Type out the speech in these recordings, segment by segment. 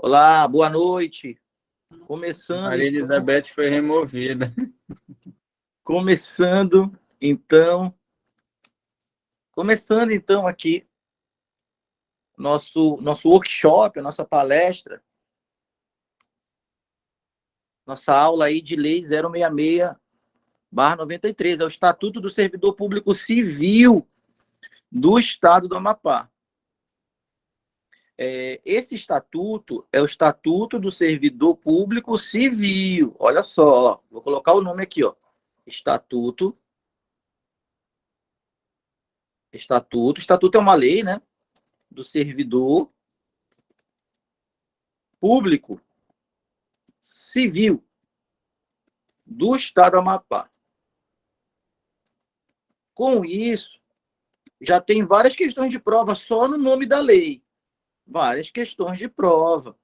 Olá, boa noite. Começando, Maria Elizabeth foi removida. começando então, começando então aqui nosso workshop, a nossa palestra, nossa aula aí de Lei 066/93, é o Estatuto do Servidor Público Civil do Estado do Amapá. Esse estatuto é o Estatuto do Servidor Público Civil. Olha só, ó, vou colocar o nome aqui, ó. Estatuto é uma lei, né, do servidor público civil do Estado do Amapá. Com isso, já tem várias questões de prova só no nome da lei. Várias questões de prova.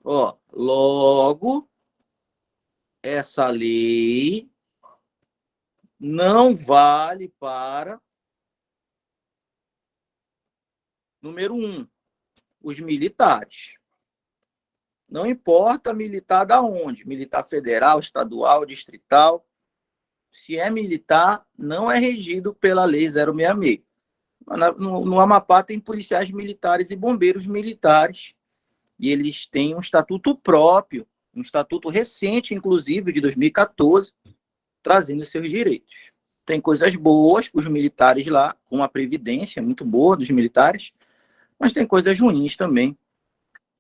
Ó, logo, essa lei não vale para, número 1, os militares. Não importa militar da onde, militar federal, estadual, distrital. Se é militar, não é regido pela Lei 066. No Amapá tem policiais militares e bombeiros militares, e eles têm um estatuto próprio, um estatuto recente, inclusive, de 2014, trazendo seus direitos. Tem coisas boas para os militares lá, com uma previdência muito boa dos militares, mas tem coisas ruins também.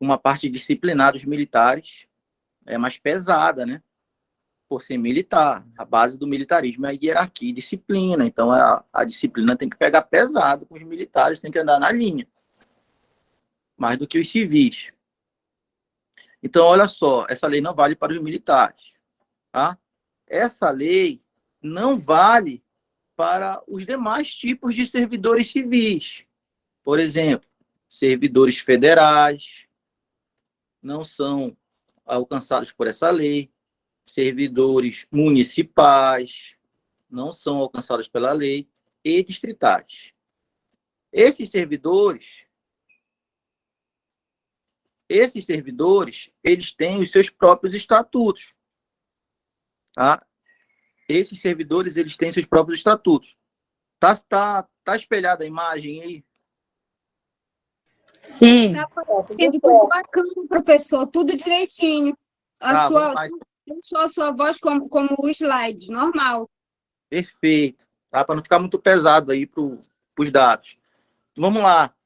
Uma parte disciplinar dos militares é mais pesada, né? Por ser militar. A base do militarismo é a hierarquia e disciplina. Então, a disciplina tem que pegar pesado com os militares, tem que andar na linha. Mais do que os civis. Então, olha só, essa lei não vale para os militares. Tá? Essa lei não vale para os demais tipos de servidores civis. Por exemplo, servidores federais não são alcançados por essa lei. Servidores municipais não são alcançados pela lei, e distritais. Esses servidores, eles têm os seus próprios estatutos. Tá? Esses servidores, eles têm seus próprios estatutos. Tá espelhada a imagem aí? Sim. Está aparecendo tudo bacana, professor, tudo direitinho. A sua voz como o slide, normal. Perfeito. Tá? Para não ficar muito pesado aí para os dados. Vamos lá.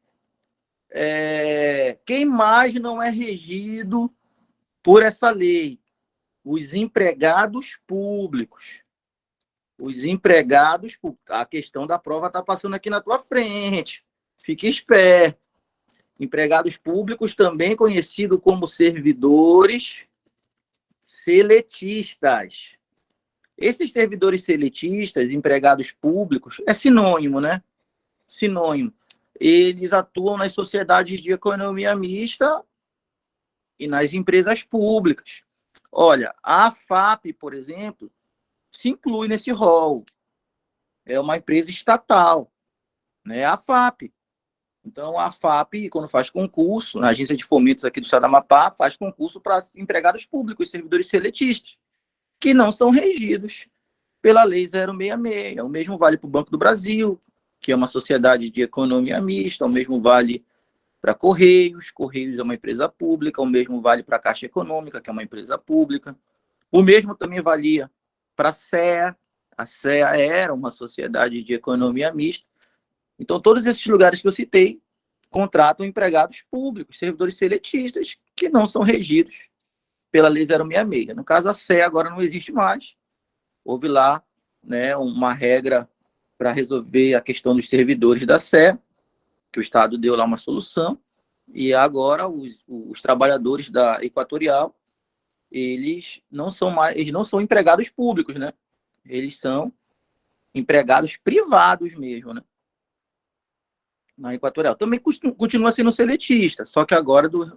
Quem mais não é regido por essa lei? Os empregados públicos. Os empregados públicos. A questão da prova está passando aqui na tua frente. Fique esperto. Empregados públicos, também conhecido como servidores seletistas. Esses servidores seletistas, empregados públicos, é sinônimo, né? Sinônimo. Eles atuam nas sociedades de economia mista e nas empresas públicas. Olha, a AFAP, por exemplo, se inclui nesse rol. É uma empresa estatal, né? A AFAP. Então, a AFAP, quando faz concurso, na agência de fomentos aqui do Estado do Amapá, faz concurso para empregados públicos, servidores seletistas, que não são regidos pela Lei 066. O mesmo vale para o Banco do Brasil, que é uma sociedade de economia mista, o mesmo vale para Correios é uma empresa pública, o mesmo vale para a Caixa Econômica, que é uma empresa pública. O mesmo também valia para a CEA era uma sociedade de economia mista. Então, todos esses lugares que eu citei contratam empregados públicos, servidores seletistas, que não são regidos pela Lei 066. No caso, a CEA agora não existe mais. Houve lá, né, uma regra para resolver a questão dos servidores da CEA, que o Estado deu lá uma solução, e agora os trabalhadores da Equatorial, eles não são empregados públicos, né? Eles são empregados privados mesmo, né? Na Equatorial. Também continua sendo seletista, só que agora do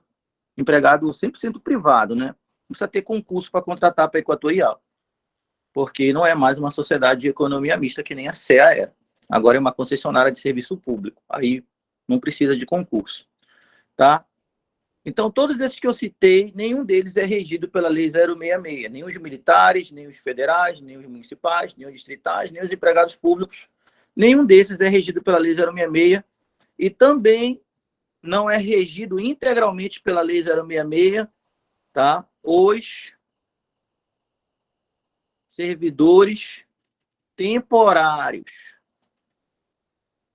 empregado 100% privado, né? Não precisa ter concurso para contratar para a Equatorial, porque não é mais uma sociedade de economia mista que nem a CEA era. Agora é uma concessionária de serviço público. Aí não precisa de concurso, tá? Então, todos esses que eu citei, nenhum deles é regido pela Lei 066. Nem os militares, nem os federais, nem os municipais, nem os distritais, nem os empregados públicos. Nenhum desses é regido pela Lei 066. E também não é regido integralmente pela Lei 066, tá? Os servidores temporários.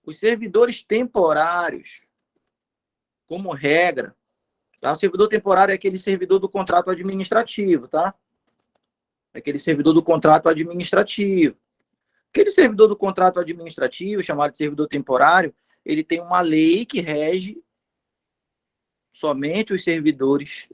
Os servidores temporários, como regra, tá? O servidor temporário é aquele servidor do contrato administrativo, tá? É aquele servidor do contrato administrativo. Aquele servidor do contrato administrativo, chamado de servidor temporário, ele tem uma lei que rege somente os servidores,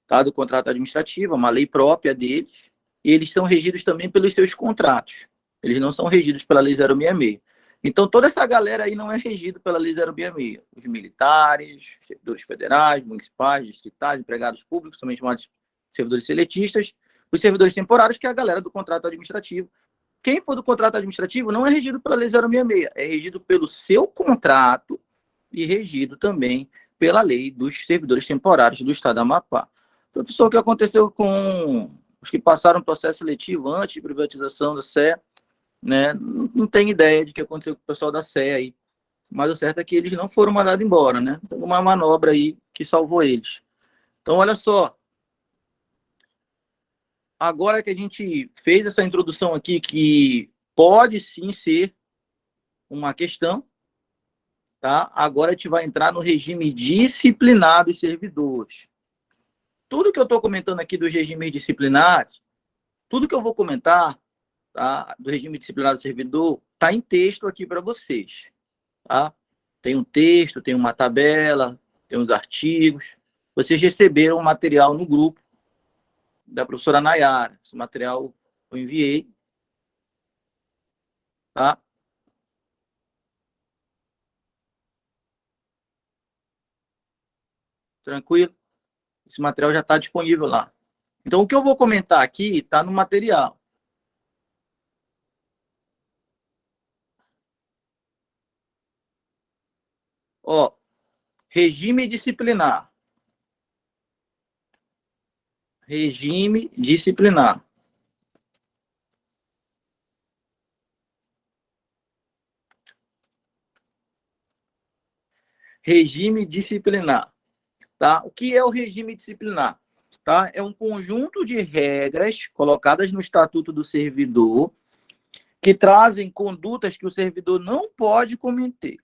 tá, do contrato administrativo, uma lei própria deles, e eles são regidos também pelos seus contratos. Eles não são regidos pela Lei 066. Então, toda essa galera aí não é regida pela Lei 066. Os militares, servidores federais, municipais, distritais, empregados públicos, também chamados servidores seletistas, os servidores temporários, que é a galera do contrato administrativo. Quem for do contrato administrativo não é regido pela Lei 066, é regido pelo seu contrato e regido também pela lei dos servidores temporários do Estado do Amapá. Professor, o que aconteceu com os que passaram processo seletivo antes de privatização da SE, né? Não tem ideia de que aconteceu com o pessoal da SE aí, mas o certo é que eles não foram mandados embora, né? Tem uma manobra aí que salvou eles. Então, olha só, agora que a gente fez essa introdução aqui, que pode sim ser uma questão, tá? Agora a gente vai entrar no regime disciplinar dos servidores. Tudo que eu estou comentando aqui dos regimes disciplinares, tudo que eu vou comentar, tá, do regime disciplinar do servidor, está em texto aqui para vocês. Tá? Tem um texto, tem uma tabela, tem uns artigos. Vocês receberam o material no grupo da professora Nayara. Esse material eu enviei. Tá? Tranquilo? Esse material já está disponível lá. Então, o que eu vou comentar aqui está no material. Ó, regime disciplinar. Regime disciplinar. Regime disciplinar. Tá? O que é o regime disciplinar? Tá? É um conjunto de regras colocadas no Estatuto do Servidor que trazem condutas que o servidor não pode cometer.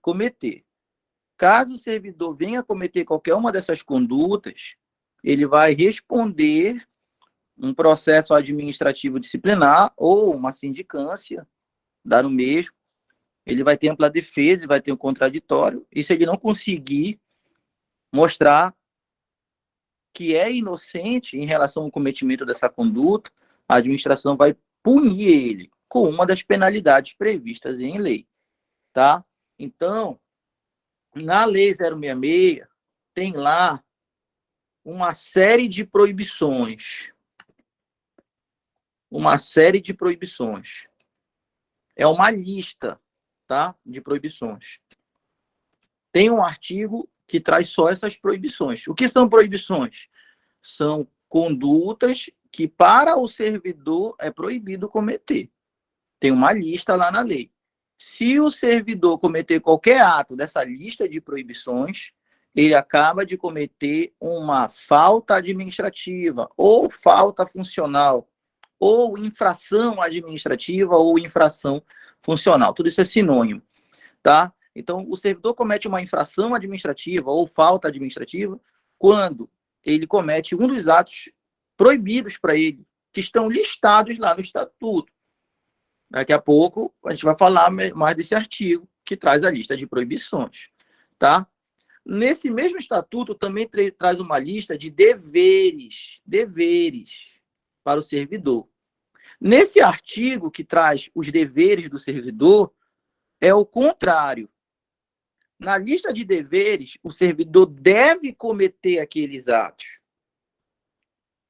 Caso o servidor venha a cometer qualquer uma dessas condutas, ele vai responder um processo administrativo disciplinar ou uma sindicância, dá no mesmo. Ele vai ter ampla defesa, vai ter um contraditório, e se ele não conseguir mostrar que é inocente em relação ao cometimento dessa conduta, a administração vai punir ele com uma das penalidades previstas em lei, tá? Então, na Lei 066, tem lá uma série de proibições. Uma série de proibições. É uma lista, tá, de proibições. Tem um artigo que traz só essas proibições. O que são proibições? São condutas que para o servidor é proibido cometer. Tem uma lista lá na lei. Se o servidor cometer qualquer ato dessa lista de proibições, ele acaba de cometer uma falta administrativa, ou falta funcional, ou infração administrativa, ou infração funcional. Tudo isso é sinônimo, tá? Então, o servidor comete uma infração administrativa ou falta administrativa quando ele comete um dos atos proibidos para ele, que estão listados lá no Estatuto. Daqui a pouco a gente vai falar mais desse artigo que traz a lista de proibições, tá? Nesse mesmo Estatuto também traz uma lista de deveres para o servidor. Nesse artigo que traz os deveres do servidor, é o contrário. Na lista de deveres, o servidor deve cometer aqueles atos.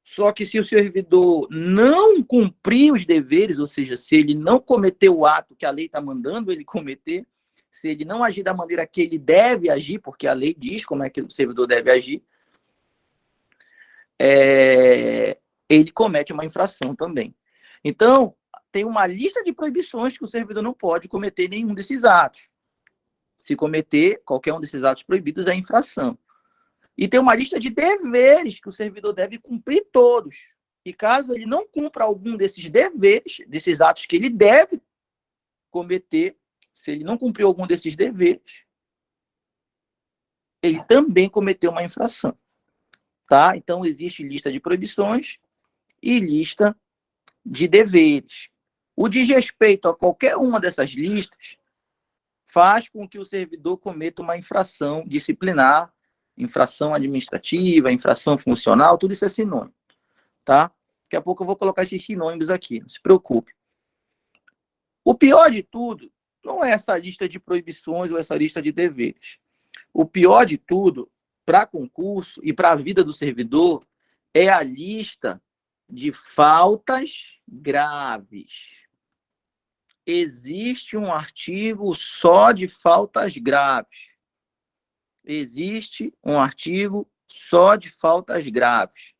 Só que se o servidor não cumprir os deveres, ou seja, se ele não cometer o ato que a lei está mandando ele cometer, se ele não agir da maneira que ele deve agir, porque a lei diz como é que o servidor deve agir, ele comete uma infração também. Então, tem uma lista de proibições que o servidor não pode cometer nenhum desses atos. Se cometer qualquer um desses atos proibidos, é infração. E tem uma lista de deveres que o servidor deve cumprir todos. E caso ele não cumpra algum desses deveres, desses atos que ele deve cometer, se ele não cumprir algum desses deveres, ele também cometeu uma infração. Tá? Então, existe lista de proibições e lista de deveres. O desrespeito a qualquer uma dessas listas faz com que o servidor cometa uma infração disciplinar, infração administrativa, infração funcional, tudo isso é sinônimo. Tá? Daqui a pouco eu vou colocar esses sinônimos aqui, não se preocupe. O pior de tudo não é essa lista de proibições ou essa lista de deveres. O pior de tudo, para concurso e para a vida do servidor, é a lista de faltas graves. Existe um artigo só de faltas graves. Existe um artigo só de faltas graves.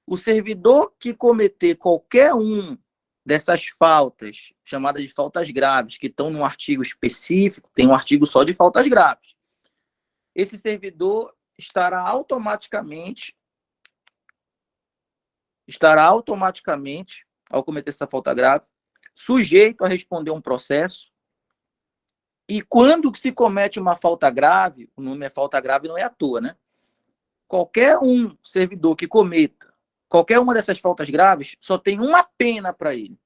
O servidor que cometer qualquer um dessas faltas, chamadas de faltas graves, que estão num artigo específico, tem um artigo só de faltas graves. Esse servidor estará automaticamente, ao cometer essa falta grave, sujeito a responder um processo. E quando se comete uma falta grave, o nome é falta grave, não é à toa, né? Qualquer um servidor que cometa qualquer uma dessas faltas graves, só tem uma pena para ele.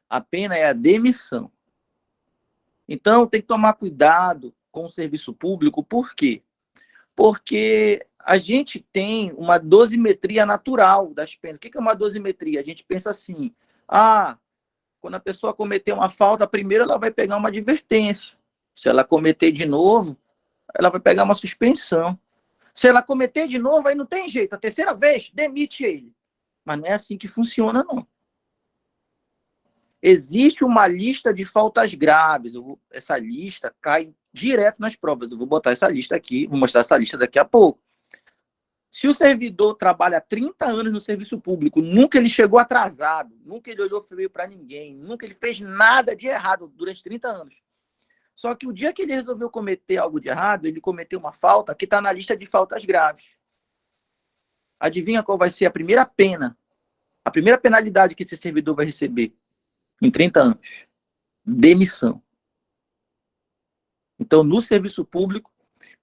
A pena é a demissão. Então, tem que tomar cuidado com o serviço público. Por quê? Porque a gente tem uma dosimetria natural das penas. O que é uma dosimetria? A gente pensa assim, quando a pessoa cometer uma falta, primeiro ela vai pegar uma advertência. Se ela cometer de novo, ela vai pegar uma suspensão. Se ela cometer de novo, aí não tem jeito. A terceira vez, demite ele. Mas não é assim que funciona, não. Existe uma lista de faltas graves. Essa lista cai direto nas provas. Eu vou botar essa lista aqui, vou mostrar essa lista daqui a pouco. Se o servidor trabalha 30 anos no serviço público, nunca ele chegou atrasado, nunca ele olhou feio para ninguém, nunca ele fez nada de errado durante 30 anos. Só que o dia que ele resolveu cometer algo de errado, ele cometeu uma falta que está na lista de faltas graves. Adivinha qual vai ser a primeira pena? A primeira penalidade que esse servidor vai receber em 30 anos? Demissão. Então, no serviço público,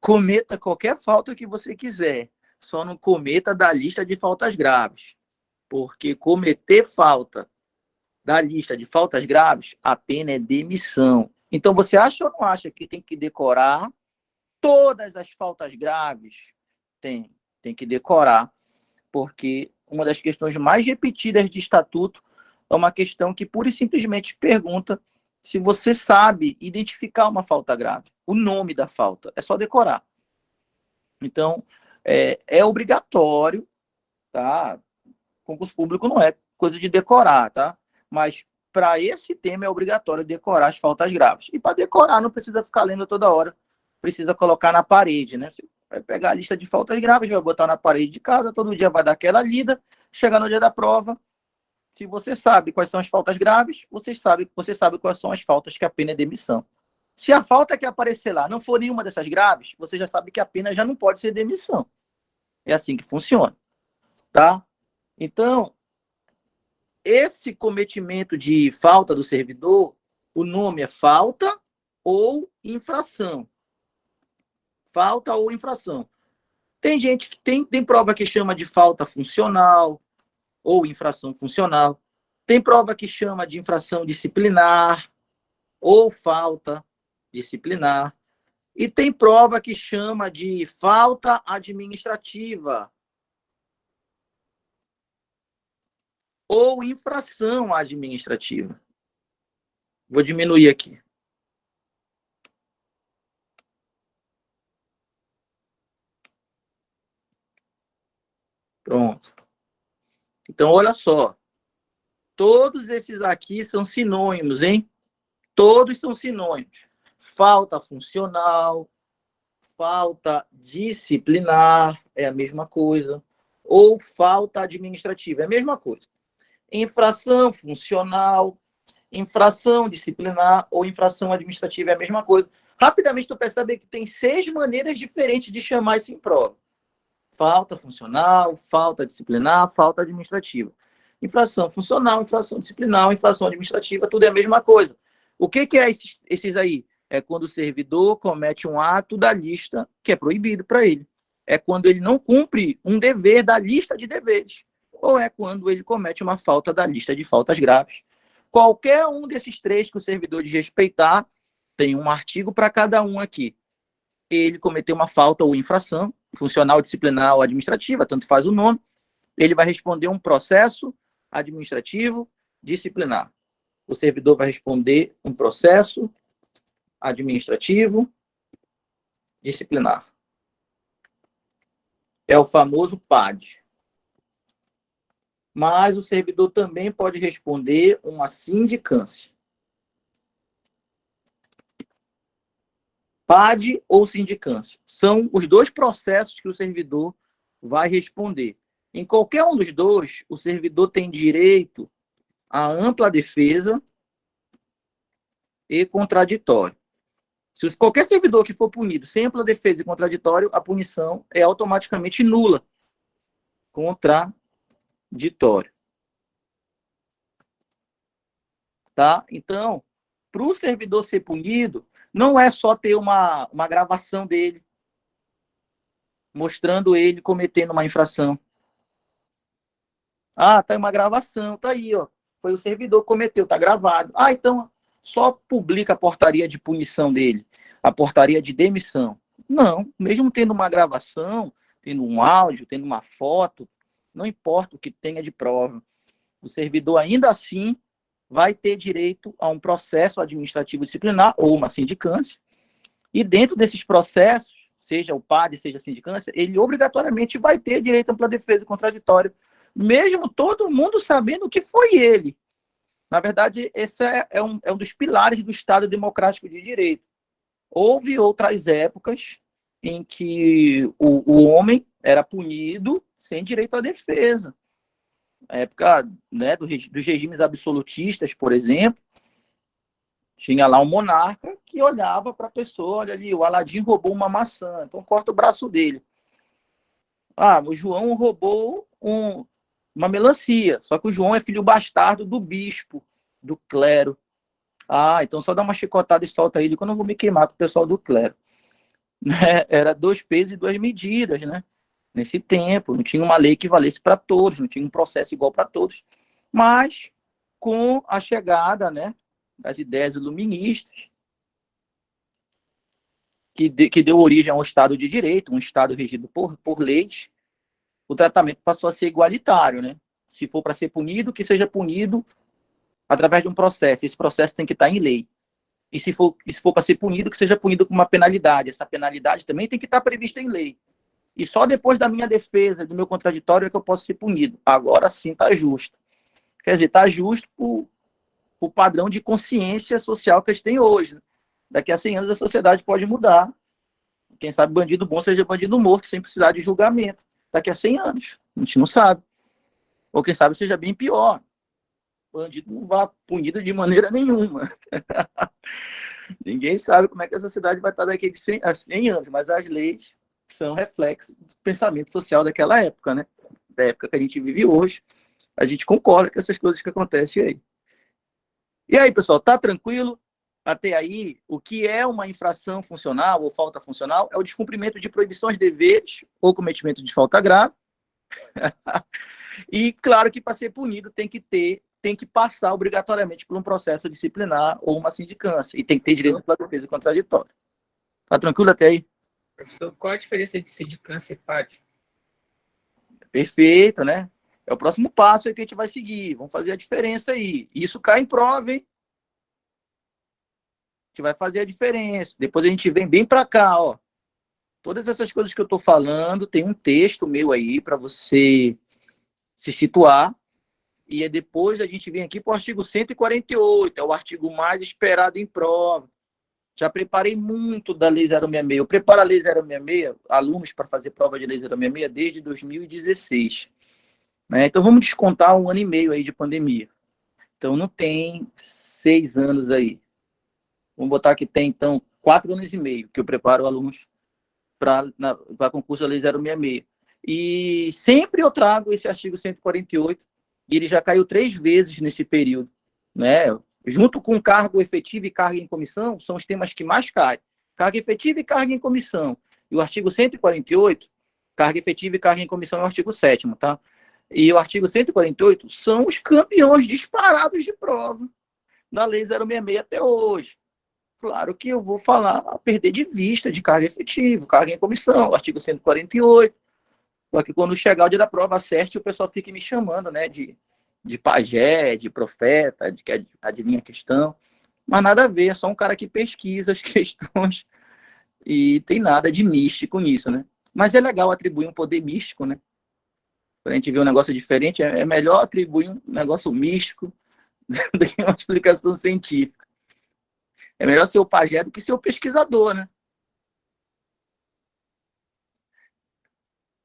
cometa qualquer falta que você quiser. Só não cometa da lista de faltas graves. Porque cometer falta da lista de faltas graves, a pena é demissão. Então, você acha ou não acha que tem que decorar todas as faltas graves? Tem que decorar, porque uma das questões mais repetidas de estatuto é uma questão que pura e simplesmente pergunta se você sabe identificar uma falta grave, o nome da falta, é só decorar. Então, é obrigatório, tá? Concurso público não é coisa de decorar, tá? Mas para esse tema é obrigatório decorar as faltas graves. E para decorar não precisa ficar lendo toda hora, precisa colocar na parede, né? Você vai pegar a lista de faltas graves, vai botar na parede de casa, todo dia vai dar aquela lida, chegar no dia da prova, se você sabe quais são as faltas graves, você sabe quais são as faltas que a pena é demissão. Se a falta que aparecer lá não for nenhuma dessas graves, você já sabe que a pena já não pode ser demissão. É assim que funciona, tá? Então, esse cometimento de falta do servidor, o nome é falta ou infração. Falta ou infração. Tem gente que tem prova que chama de falta funcional ou infração funcional. Tem prova que chama de infração disciplinar ou falta disciplinar. E tem prova que chama de falta administrativa ou infração administrativa. Vou diminuir aqui. Pronto. Então, olha só. Todos esses aqui são sinônimos, hein? Todos são sinônimos. Falta funcional, falta disciplinar, é a mesma coisa. Ou falta administrativa, é a mesma coisa. Infração funcional, infração disciplinar ou infração administrativa é a mesma coisa. Rapidamente tu percebe que tem 6 maneiras diferentes de chamar isso em prova. Falta funcional, falta disciplinar, falta administrativa. Infração funcional, infração disciplinar, infração administrativa, tudo é a mesma coisa. O que é esses aí? É quando o servidor comete um ato da lista que é proibido para ele. É quando ele não cumpre um dever da lista de deveres. Ou é quando ele comete uma falta da lista de faltas graves. Qualquer um desses 3 que o servidor desrespeitar, tem um artigo para cada um aqui. Ele cometeu uma falta ou infração, funcional, disciplinar ou administrativa, tanto faz o nome, ele vai responder um processo administrativo disciplinar. O servidor vai responder um processo administrativo disciplinar. É o famoso PAD. Mas o servidor também pode responder uma sindicância. PAD ou sindicância. São os 2 processos que o servidor vai responder. Em qualquer um dos 2, o servidor tem direito à ampla defesa e contraditório. Se qualquer servidor que for punido sem ampla defesa e contraditório, a punição é automaticamente nula. Contraditório. Tá? Então, para o servidor ser punido, não é só ter uma gravação dele, mostrando ele cometendo uma infração. Ah, tá uma gravação, tá aí, ó. Foi o servidor que cometeu, tá gravado. Ah, então só publica a portaria de punição dele, a portaria de demissão. Não, mesmo tendo uma gravação, tendo um áudio, tendo uma foto, não importa o que tenha de prova, o servidor ainda assim vai ter direito a um processo administrativo disciplinar ou uma sindicância, e dentro desses processos, seja o PAD, seja a sindicância, ele obrigatoriamente vai ter direito a ampla defesa e contraditório, mesmo todo mundo sabendo que foi ele. Na verdade, esse é um dos pilares do Estado Democrático de Direito. Houve outras épocas em que o homem era punido sem direito à defesa. Na época, né, dos regimes absolutistas, por exemplo, tinha lá um monarca que olhava para a pessoa, olha ali, o Aladim roubou uma maçã, então corta o braço dele. Ah, o João roubou uma melancia, só que o João é filho bastardo do bispo, do clero. Ah, então só dá uma chicotada e solta ele, que eu não vou me queimar com o pessoal do clero. Era 2 pesos e 2 medidas, né? Nesse tempo, não tinha uma lei que valesse para todos, não tinha um processo igual para todos. Mas, com a chegada, né, das ideias iluministas, que deu origem a um Estado de Direito, um Estado regido por leis, o tratamento passou a ser igualitário, né? Se for para ser punido, que seja punido através de um processo. Esse processo tem que estar em lei. E se for para ser punido, que seja punido com uma penalidade. Essa penalidade também tem que estar prevista em lei. E só depois da minha defesa, do meu contraditório, é que eu posso ser punido. Agora sim está justo. Quer dizer, está justo o padrão de consciência social que a gente tem hoje. Daqui a 100 anos a sociedade pode mudar. Quem sabe bandido bom seja bandido morto, sem precisar de julgamento. Daqui a 100 anos. A gente não sabe. Ou quem sabe seja bem pior. O bandido não vá punido de maneira nenhuma. Ninguém sabe como é que a sociedade vai estar daqui a 100 anos, mas as leis são reflexo do pensamento social daquela época, né? Da época que a gente vive hoje. A gente concorda com essas coisas que acontecem aí. E aí, pessoal, tá tranquilo? Até aí, o que é uma infração funcional ou falta funcional é o descumprimento de proibições, deveres ou cometimento de falta grave. E, claro que para ser punido tem que passar obrigatoriamente por um processo disciplinar ou uma sindicância. E tem que ter direito à defesa contraditória. Tá tranquilo até aí? Professor, qual a diferença de sindicância e PAD? Perfeito, né? É o próximo passo aí que a gente vai seguir. Vamos fazer a diferença aí. Isso cai em prova, hein? A gente vai fazer a diferença. Depois a gente vem bem para cá, ó. Todas essas coisas que eu estou falando, tem um texto meu aí para você se situar. E depois a gente vem aqui para o artigo 148, é o artigo mais esperado em prova. Já preparei muito da Lei 066. Eu preparo a Lei 066, alunos para fazer prova de Lei 066 desde 2016. Né? Então, vamos descontar 1 ano e meio aí de pandemia. Então, não tem 6 anos aí. Vamos botar que tem, então, 4 anos e meio que eu preparo alunos para concurso da Lei 066. E sempre eu trago esse artigo 148, e ele já caiu 3 vezes nesse período. Né? Junto com cargo efetivo e carga em comissão, são os temas que mais caem. Carga efetiva e carga em comissão. E o artigo 148, carga efetiva e carga em comissão é o artigo 7º, tá? E o artigo 148 são os campeões disparados de prova na Lei 066 até hoje. Claro que eu vou falar a perder de vista de carga efetiva, carga em comissão, artigo 148. Só que quando chegar o dia da prova, acerte, o pessoal fica me chamando, né, de pajé, de profeta, de que adivinha a questão. Mas nada a ver, é só um cara que pesquisa as questões e tem nada de místico nisso, né? Mas é legal atribuir um poder místico, né? Quando a gente vê um negócio diferente, é melhor atribuir um negócio místico do que uma explicação científica. É melhor ser o pajé do que ser o pesquisador, né?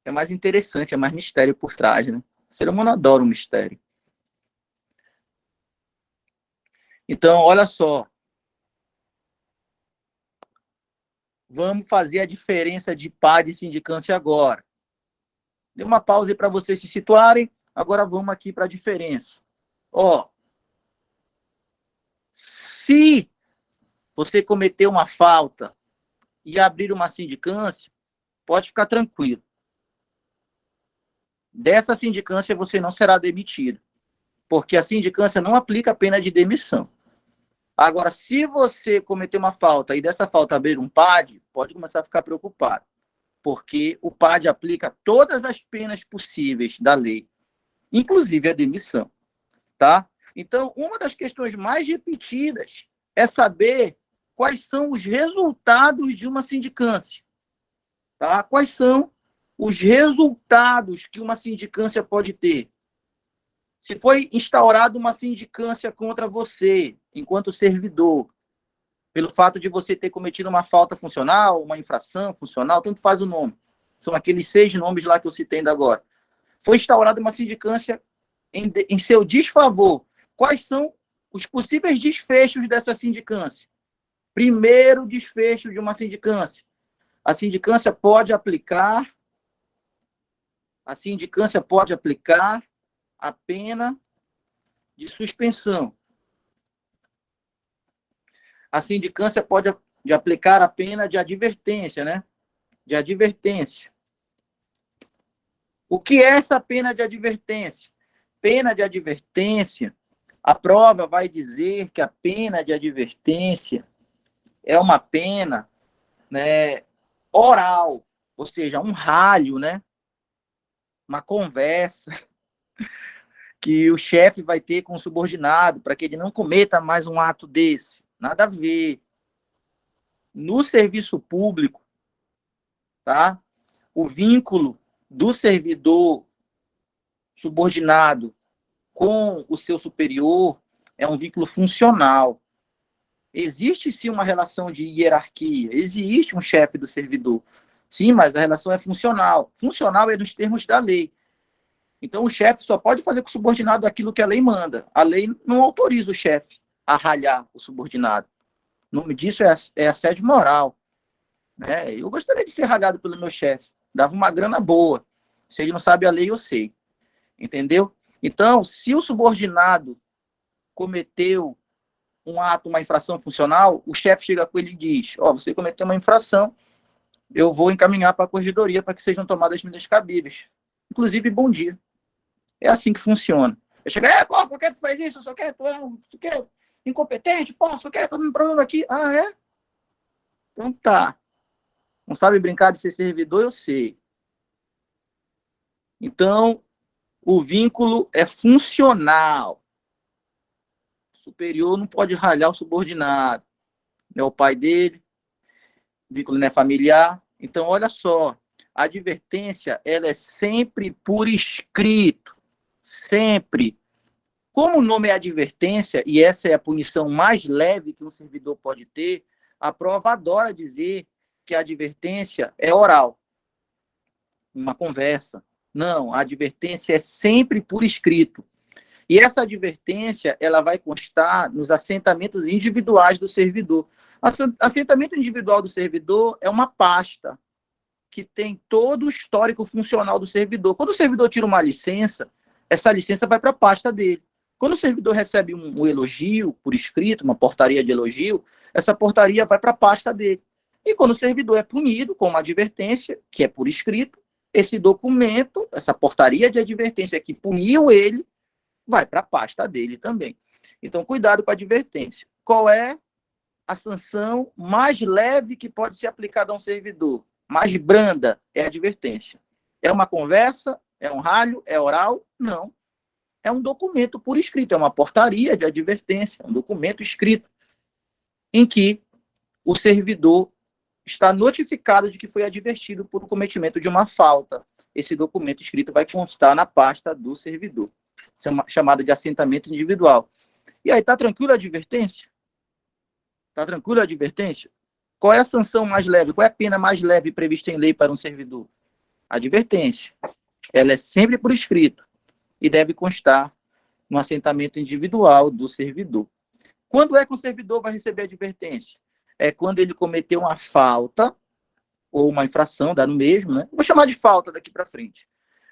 É mais interessante, é mais mistério por trás, né? O ser humano adora o mistério. Então, olha só. Vamos fazer a diferença de PAD e sindicância agora. Dei uma pausa aí para vocês se situarem. Agora vamos aqui para a diferença. Ó, se você cometer uma falta e abrir uma sindicância, pode ficar tranquilo. Dessa sindicância você não será demitido, porque a sindicância não aplica a pena de demissão. Agora, se você cometer uma falta e dessa falta abrir um PAD, pode começar a ficar preocupado, porque o PAD aplica todas as penas possíveis da lei, inclusive a demissão, tá? Então, uma das questões mais repetidas é saber quais são os resultados de uma sindicância, tá? Quais são os resultados que uma sindicância pode ter? Se foi instaurada uma sindicância contra você, enquanto servidor, pelo fato de você ter cometido uma falta funcional, uma infração funcional, tanto faz o nome. São aqueles 6 nomes lá que eu citei ainda agora. Foi instaurada uma sindicância em seu desfavor. Quais são os possíveis desfechos dessa sindicância? Primeiro desfecho de uma sindicância. A sindicância pode aplicar a pena de suspensão. A sindicância pode aplicar a pena de advertência, né? De advertência. O que é essa pena de advertência? Pena de advertência, a prova vai dizer que a pena de advertência é uma pena, né, oral, ou seja, um ralho, né? Uma conversa que o chefe vai ter com o subordinado para que ele não cometa mais um ato desse. Nada a ver. No serviço público, tá? O vínculo do servidor subordinado com o seu superior é um vínculo funcional. Existe sim uma relação de hierarquia, existe um chefe do servidor. Sim, mas a relação é funcional. Funcional é nos termos da lei. Então, o chefe só pode fazer com o subordinado aquilo que a lei manda. A lei não autoriza o chefe a ralhar o subordinado. O nome disso é assédio moral. Né? Eu gostaria de ser ralhado pelo meu chefe. Dava uma grana boa. Se ele não sabe a lei, eu sei. Entendeu? Então, se o subordinado cometeu um ato, uma infração funcional, o chefe chega com ele e diz: ó, você cometeu uma infração, eu vou encaminhar para a corregedoria para que sejam tomadas as medidas cabíveis. Inclusive, bom dia. É assim que funciona. Eu chego, pô, por que tu faz isso? Só quer, tu é incompetente? Pô, só quer, tô me problema aqui. Ah, é? Então tá. Não sabe brincar de ser servidor? Eu sei. Então, o vínculo é funcional. O superior não pode ralhar o subordinado. Não é o pai dele, o vínculo não é familiar. Então, olha só, a advertência, ela é sempre por escrito. Sempre. Como o nome é advertência, e essa é a punição mais leve que um servidor pode ter, A prova adora dizer que a advertência é oral, uma conversa. Não, a advertência é sempre por escrito. E essa advertência, ela vai constar nos assentamentos individuais do servidor. Assentamento individual do servidor é uma pasta que tem todo o histórico funcional do servidor. Quando o servidor tira uma licença, essa licença vai para a pasta dele. Quando o servidor recebe um elogio por escrito, uma portaria de elogio, essa portaria vai para a pasta dele. E quando o servidor é punido com uma advertência, que é por escrito, esse documento, essa portaria de advertência que puniu ele, vai para a pasta dele também. Então, cuidado com a advertência. Qual é a sanção mais leve que pode ser aplicada a um servidor? Mais branda é a advertência. É uma conversa? É um ralho? É oral? Não. É um documento por escrito, é uma portaria de advertência, um documento escrito, em que o servidor está notificado de que foi advertido por o cometimento de uma falta. Esse documento escrito vai constar na pasta do servidor, chamado de assentamento individual. E aí, tá tranquilo a advertência? Tá tranquilo a advertência? Qual é a sanção mais leve? Qual é a pena mais leve prevista em lei para um servidor? Advertência. Ela é sempre por escrito e deve constar no assentamento individual do servidor. Quando é que um servidor vai receber advertência? É quando ele cometeu uma falta ou uma infração, dá no mesmo, né? Vou chamar de falta daqui para frente.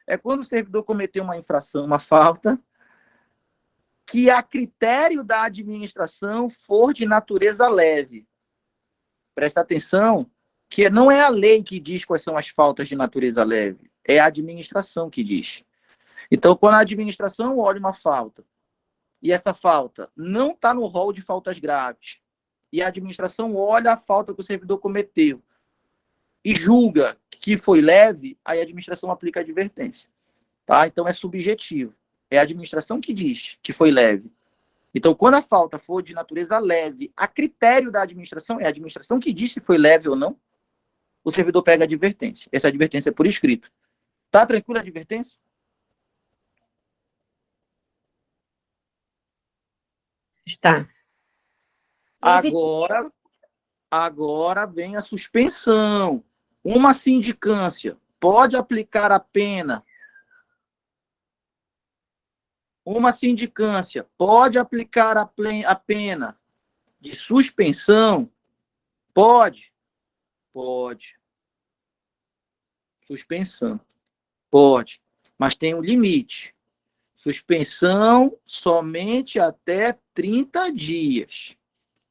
É quando o servidor cometeu uma infração, uma falta, que a critério da administração for de natureza leve. Presta atenção que não é a lei que diz quais são as faltas de natureza leve, é a administração que diz. Então, quando a administração olha uma falta, e essa falta não está no rol de faltas graves, e a administração olha a falta que o servidor cometeu e julga que foi leve, aí a administração aplica a advertência. Tá? Então, é subjetivo. É a administração que diz que foi leve. Então, quando a falta for de natureza leve, a critério da administração, é a administração que diz se foi leve ou não, o servidor pega a advertência. Essa advertência é por escrito. Tá tranquilo a advertência? Está. Agora vem a suspensão. Uma sindicância pode aplicar a pena. Uma sindicância pode aplicar a pena de suspensão? Pode. Pode. Suspensão. Pode. Mas tem um limite. Suspensão somente até 30 dias.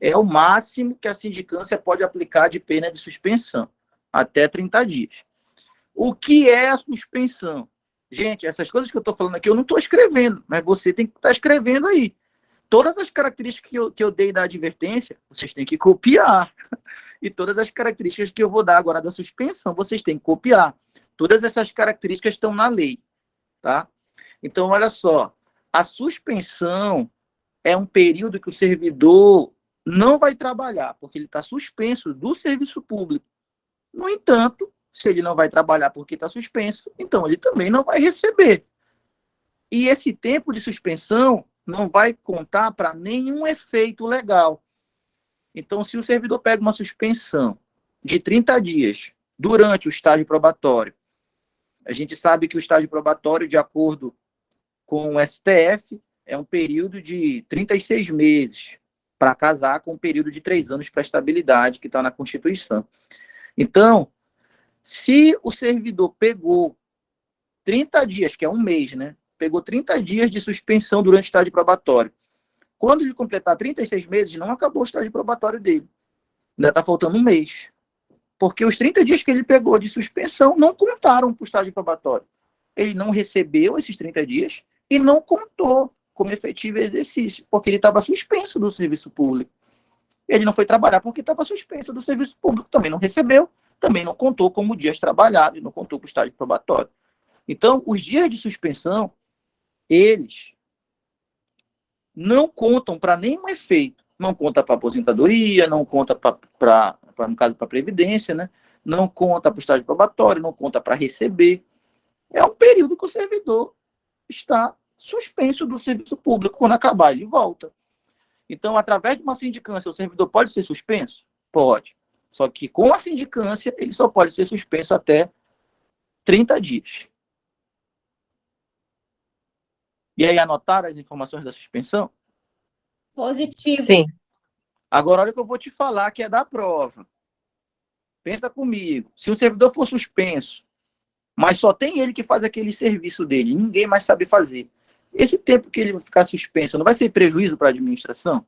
É o máximo que a sindicância pode aplicar de pena de suspensão. Até 30 dias. O que é a suspensão? Gente, essas coisas que eu estou falando aqui, eu não estou escrevendo, mas você tem que estar escrevendo aí. Todas as características que eu dei da advertência, vocês têm que copiar. E todas as características que eu vou dar agora da suspensão, vocês têm que copiar. Todas essas características estão na lei. Tá? Então, olha só. A suspensão é um período que o servidor não vai trabalhar, porque ele está suspenso do serviço público. No entanto, se ele não vai trabalhar porque está suspenso, então ele também não vai receber. E esse tempo de suspensão não vai contar para nenhum efeito legal. Então, se o servidor pega uma suspensão de 30 dias durante o estágio probatório, a gente sabe que o estágio probatório, de acordo com o STF, é um período de 36 meses para casar com um período de 3 anos para estabilidade que está na Constituição. Então, se o servidor pegou 30 dias, que é um mês, né? Pegou 30 dias de suspensão durante o estágio probatório. Quando ele completar 36 meses, não acabou o estágio probatório dele. Ainda está faltando um mês. Porque os 30 dias que ele pegou de suspensão não contaram para o estágio probatório. Ele não recebeu esses 30 dias e não contou como efetivo exercício, porque ele estava suspenso do serviço público. Ele não foi trabalhar porque estava suspenso do serviço público. Também não recebeu, também não contou como dias trabalhados, não contou para o estágio probatório. Então, os dias de suspensão, eles não contam para nenhum efeito. Não conta para aposentadoria, não conta no caso, para previdência, né? Não conta para o estágio probatório, não conta para receber. É um período que o servidor está suspenso do serviço público. Quando acabar, ele volta. Então, através de uma sindicância, o servidor pode ser suspenso? Pode. Só que com a sindicância, ele só pode ser suspenso até 30 dias. E aí, anotaram as informações da suspensão? Positivo. Sim. Agora, olha o que eu vou te falar, que é da prova. Pensa comigo. Se o servidor for suspenso, mas só tem ele que faz aquele serviço dele, ninguém mais sabe fazer, esse tempo que ele vai ficar suspenso não vai ser prejuízo para a administração?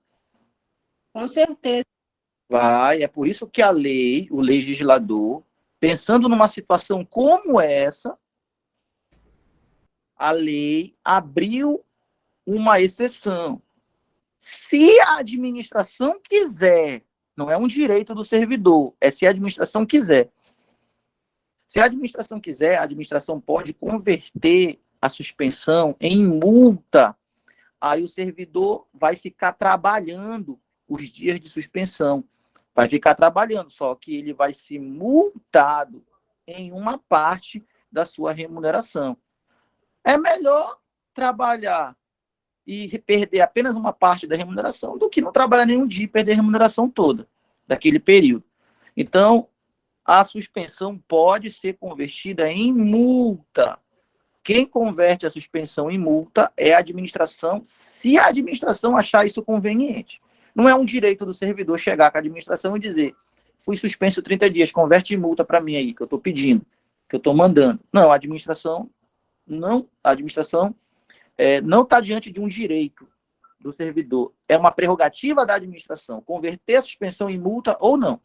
Com certeza. Vai. É por isso que a lei, o legislador, pensando numa situação como essa, a lei abriu uma exceção. Se a administração quiser, não é um direito do servidor, é se a administração quiser. Se a administração quiser, a administração pode converter a suspensão em multa. Aí o servidor vai ficar trabalhando os dias de suspensão. Vai ficar trabalhando, só que ele vai ser multado em uma parte da sua remuneração. É melhor trabalhar e perder apenas uma parte da remuneração do que não trabalhar nenhum dia e perder a remuneração toda daquele período. Então, a suspensão pode ser convertida em multa. Quem converte a suspensão em multa é a administração, se a administração achar isso conveniente. Não é um direito do servidor chegar com a administração e dizer: fui suspenso 30 dias, converte em multa para mim aí, que eu estou pedindo, que eu estou mandando. Não, a administração não está diante de um direito do servidor. É uma prerrogativa da administração converter a suspensão em multa ou não.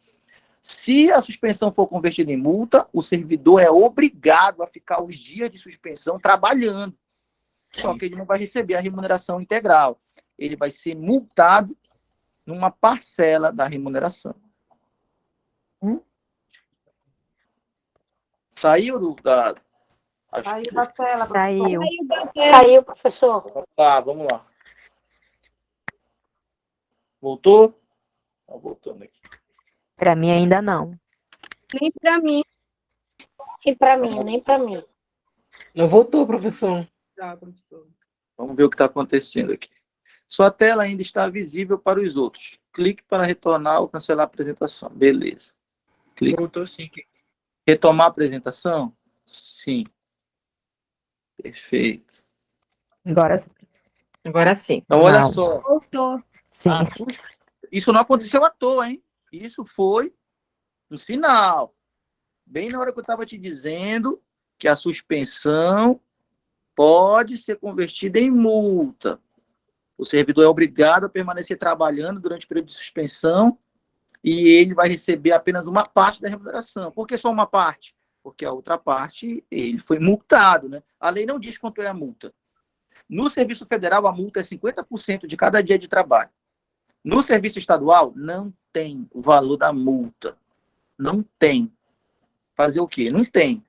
Se a suspensão for convertida em multa, o servidor é obrigado a ficar os dias de suspensão trabalhando. Só que ele não vai receber a remuneração integral. Ele vai ser multado numa parcela da remuneração. Saiu da... Saiu da tela, Saiu. Saiu, professor. Vamos lá. Voltou? Tá voltando aqui. Para mim ainda não. Nem para mim. Nem para mim, nem para mim. Não voltou, professor. Vamos ver o que está acontecendo aqui. Sua tela ainda está visível para os outros. Clique para retornar ou cancelar a apresentação. Beleza. Clique. Voltou sim. Retomar a apresentação? Sim. Perfeito. Agora sim. Então, olha Não. só. Voltou. Sim. Isso não aconteceu à toa, hein? Isso foi um sinal. Bem na hora que eu estava te dizendo que a suspensão pode ser convertida em multa. O servidor é obrigado a permanecer trabalhando durante o período de suspensão e ele vai receber apenas uma parte da remuneração. Por que só uma parte? Porque a outra parte, ele foi multado, né? A lei não diz quanto é a multa. No Serviço Federal, a multa é 50% de cada dia de trabalho. No Serviço Estadual, não tem o valor da multa. Não tem. Fazer o quê? Não tem.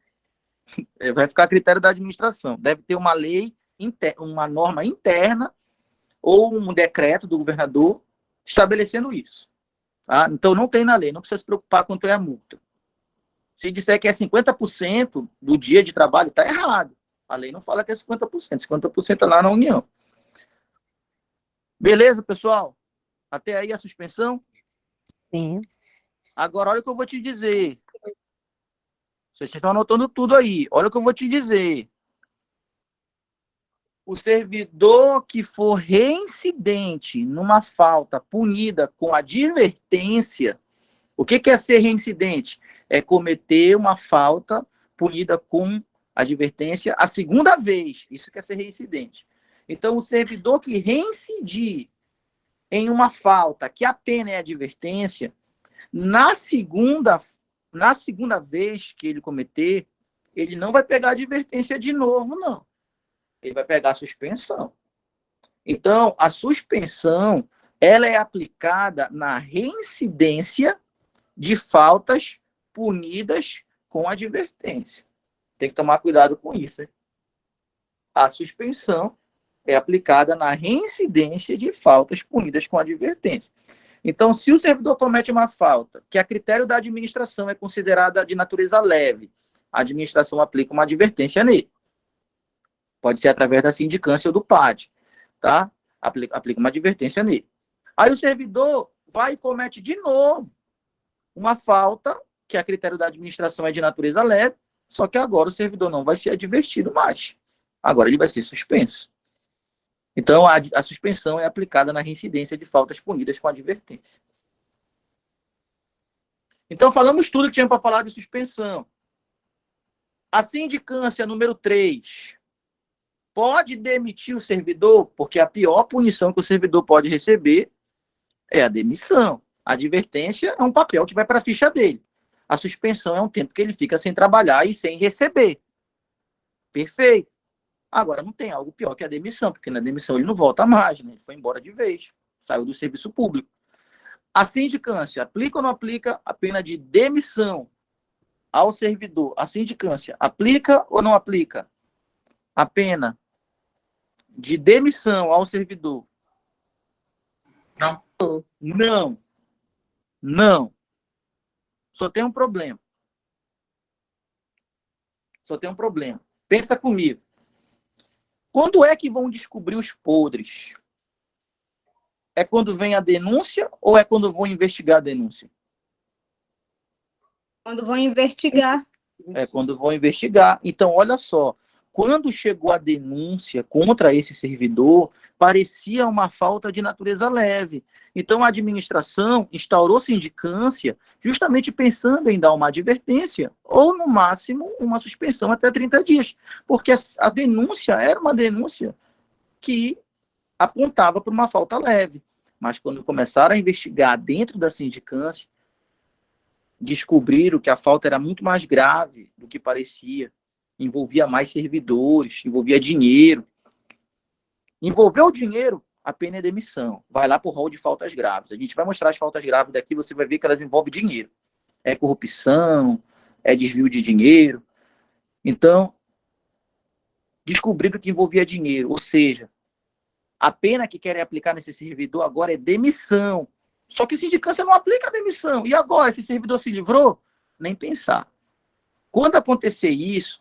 Vai ficar a critério da administração. Deve ter uma lei, uma norma interna ou um decreto do governador estabelecendo isso. Tá? Então, não tem na lei. Não precisa se preocupar quanto é a multa. Se disser que é 50% do dia de trabalho, está errado. A lei não fala que é 50%. 50% é lá na União. Beleza, pessoal? Até aí a suspensão? Sim. Agora, olha o que eu vou te dizer. Vocês estão anotando tudo aí. Olha o que eu vou te dizer. O servidor que for reincidente numa falta punida com advertência, o que é ser reincidente? É cometer uma falta punida com advertência a segunda vez. Isso que é ser reincidente. Então, o servidor que reincidir em uma falta que a pena é advertência, na segunda vez que ele cometer, ele não vai pegar advertência de novo, não. Ele vai pegar a suspensão. Então, a suspensão, ela é aplicada na reincidência de faltas punidas com advertência. Tem que tomar cuidado com isso, hein? A suspensão é aplicada na reincidência de faltas punidas com advertência. Então, se o servidor comete uma falta que a critério da administração é considerada de natureza leve, a administração aplica uma advertência nele. Pode ser através da sindicância ou do PAD, tá? Aplica uma advertência nele. Aí o servidor vai e comete de novo uma falta que a critério da administração é de natureza leve, só que agora o servidor não vai ser advertido mais. Agora ele vai ser suspenso. Então, a suspensão é aplicada na reincidência de faltas punidas com advertência. Então, falamos tudo que tinha para falar de suspensão. A sindicância número 3 pode demitir o servidor, porque a pior punição que o servidor pode receber é a demissão. A advertência é um papel que vai para a ficha dele. A suspensão é um tempo que ele fica sem trabalhar e sem receber. Perfeito. Agora, não tem algo pior que a demissão, porque na demissão ele não volta mais, né? Ele foi embora de vez, saiu do serviço público. A sindicância aplica ou não aplica a pena de demissão ao servidor? A sindicância aplica ou não aplica a pena de demissão ao servidor? Não. Não. Não. Só tem um problema. Só tem um problema. Pensa comigo. Quando é que vão descobrir os podres? É quando vem a denúncia ou é quando vão investigar a denúncia? Quando vão investigar. É quando vão investigar. Então, olha só. Quando chegou a denúncia contra esse servidor, parecia uma falta de natureza leve. Então, a administração instaurou sindicância justamente pensando em dar uma advertência ou, no máximo, uma suspensão até 30 dias. Porque a denúncia era uma denúncia que apontava para uma falta leve. Mas quando começaram a investigar dentro da sindicância, descobriram que a falta era muito mais grave do que parecia. Envolvia mais servidores, envolvia dinheiro. Envolveu dinheiro, a pena é demissão. Vai lá para o rol de faltas graves. A gente vai mostrar as faltas graves daqui, você vai ver que elas envolvem dinheiro. É corrupção, é desvio de dinheiro. Então, descobriram que envolvia dinheiro. Ou seja, a pena que querem aplicar nesse servidor agora é demissão. Só que a sindicância não aplica a demissão. E agora, esse servidor se livrou? Nem pensar. Quando acontecer isso,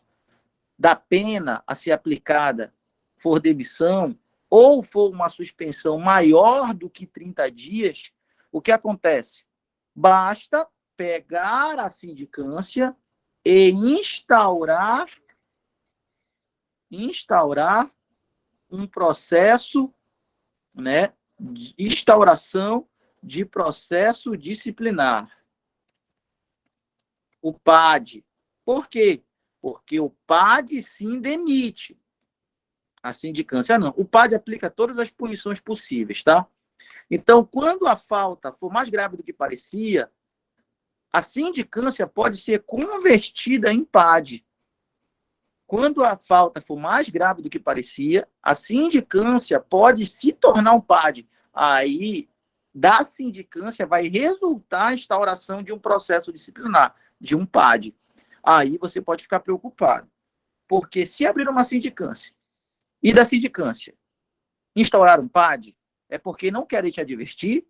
da pena a ser aplicada for demissão, ou for uma suspensão maior do que 30 dias, o que acontece? Basta pegar a sindicância e instaurar um processo, né, de instauração de processo disciplinar. O PAD. Por quê? Porque o PAD sim demite. A sindicância não. O PAD aplica todas as punições possíveis, tá? Então, quando a falta for mais grave do que parecia, a sindicância pode ser convertida em PAD. Quando a falta for mais grave do que parecia, a sindicância pode se tornar um PAD. Aí, da sindicância vai resultar a instauração de um processo disciplinar, de um PAD. Aí você pode ficar preocupado. Porque se abrir uma sindicância e da sindicância instaurar um PAD, é porque não querem te advertir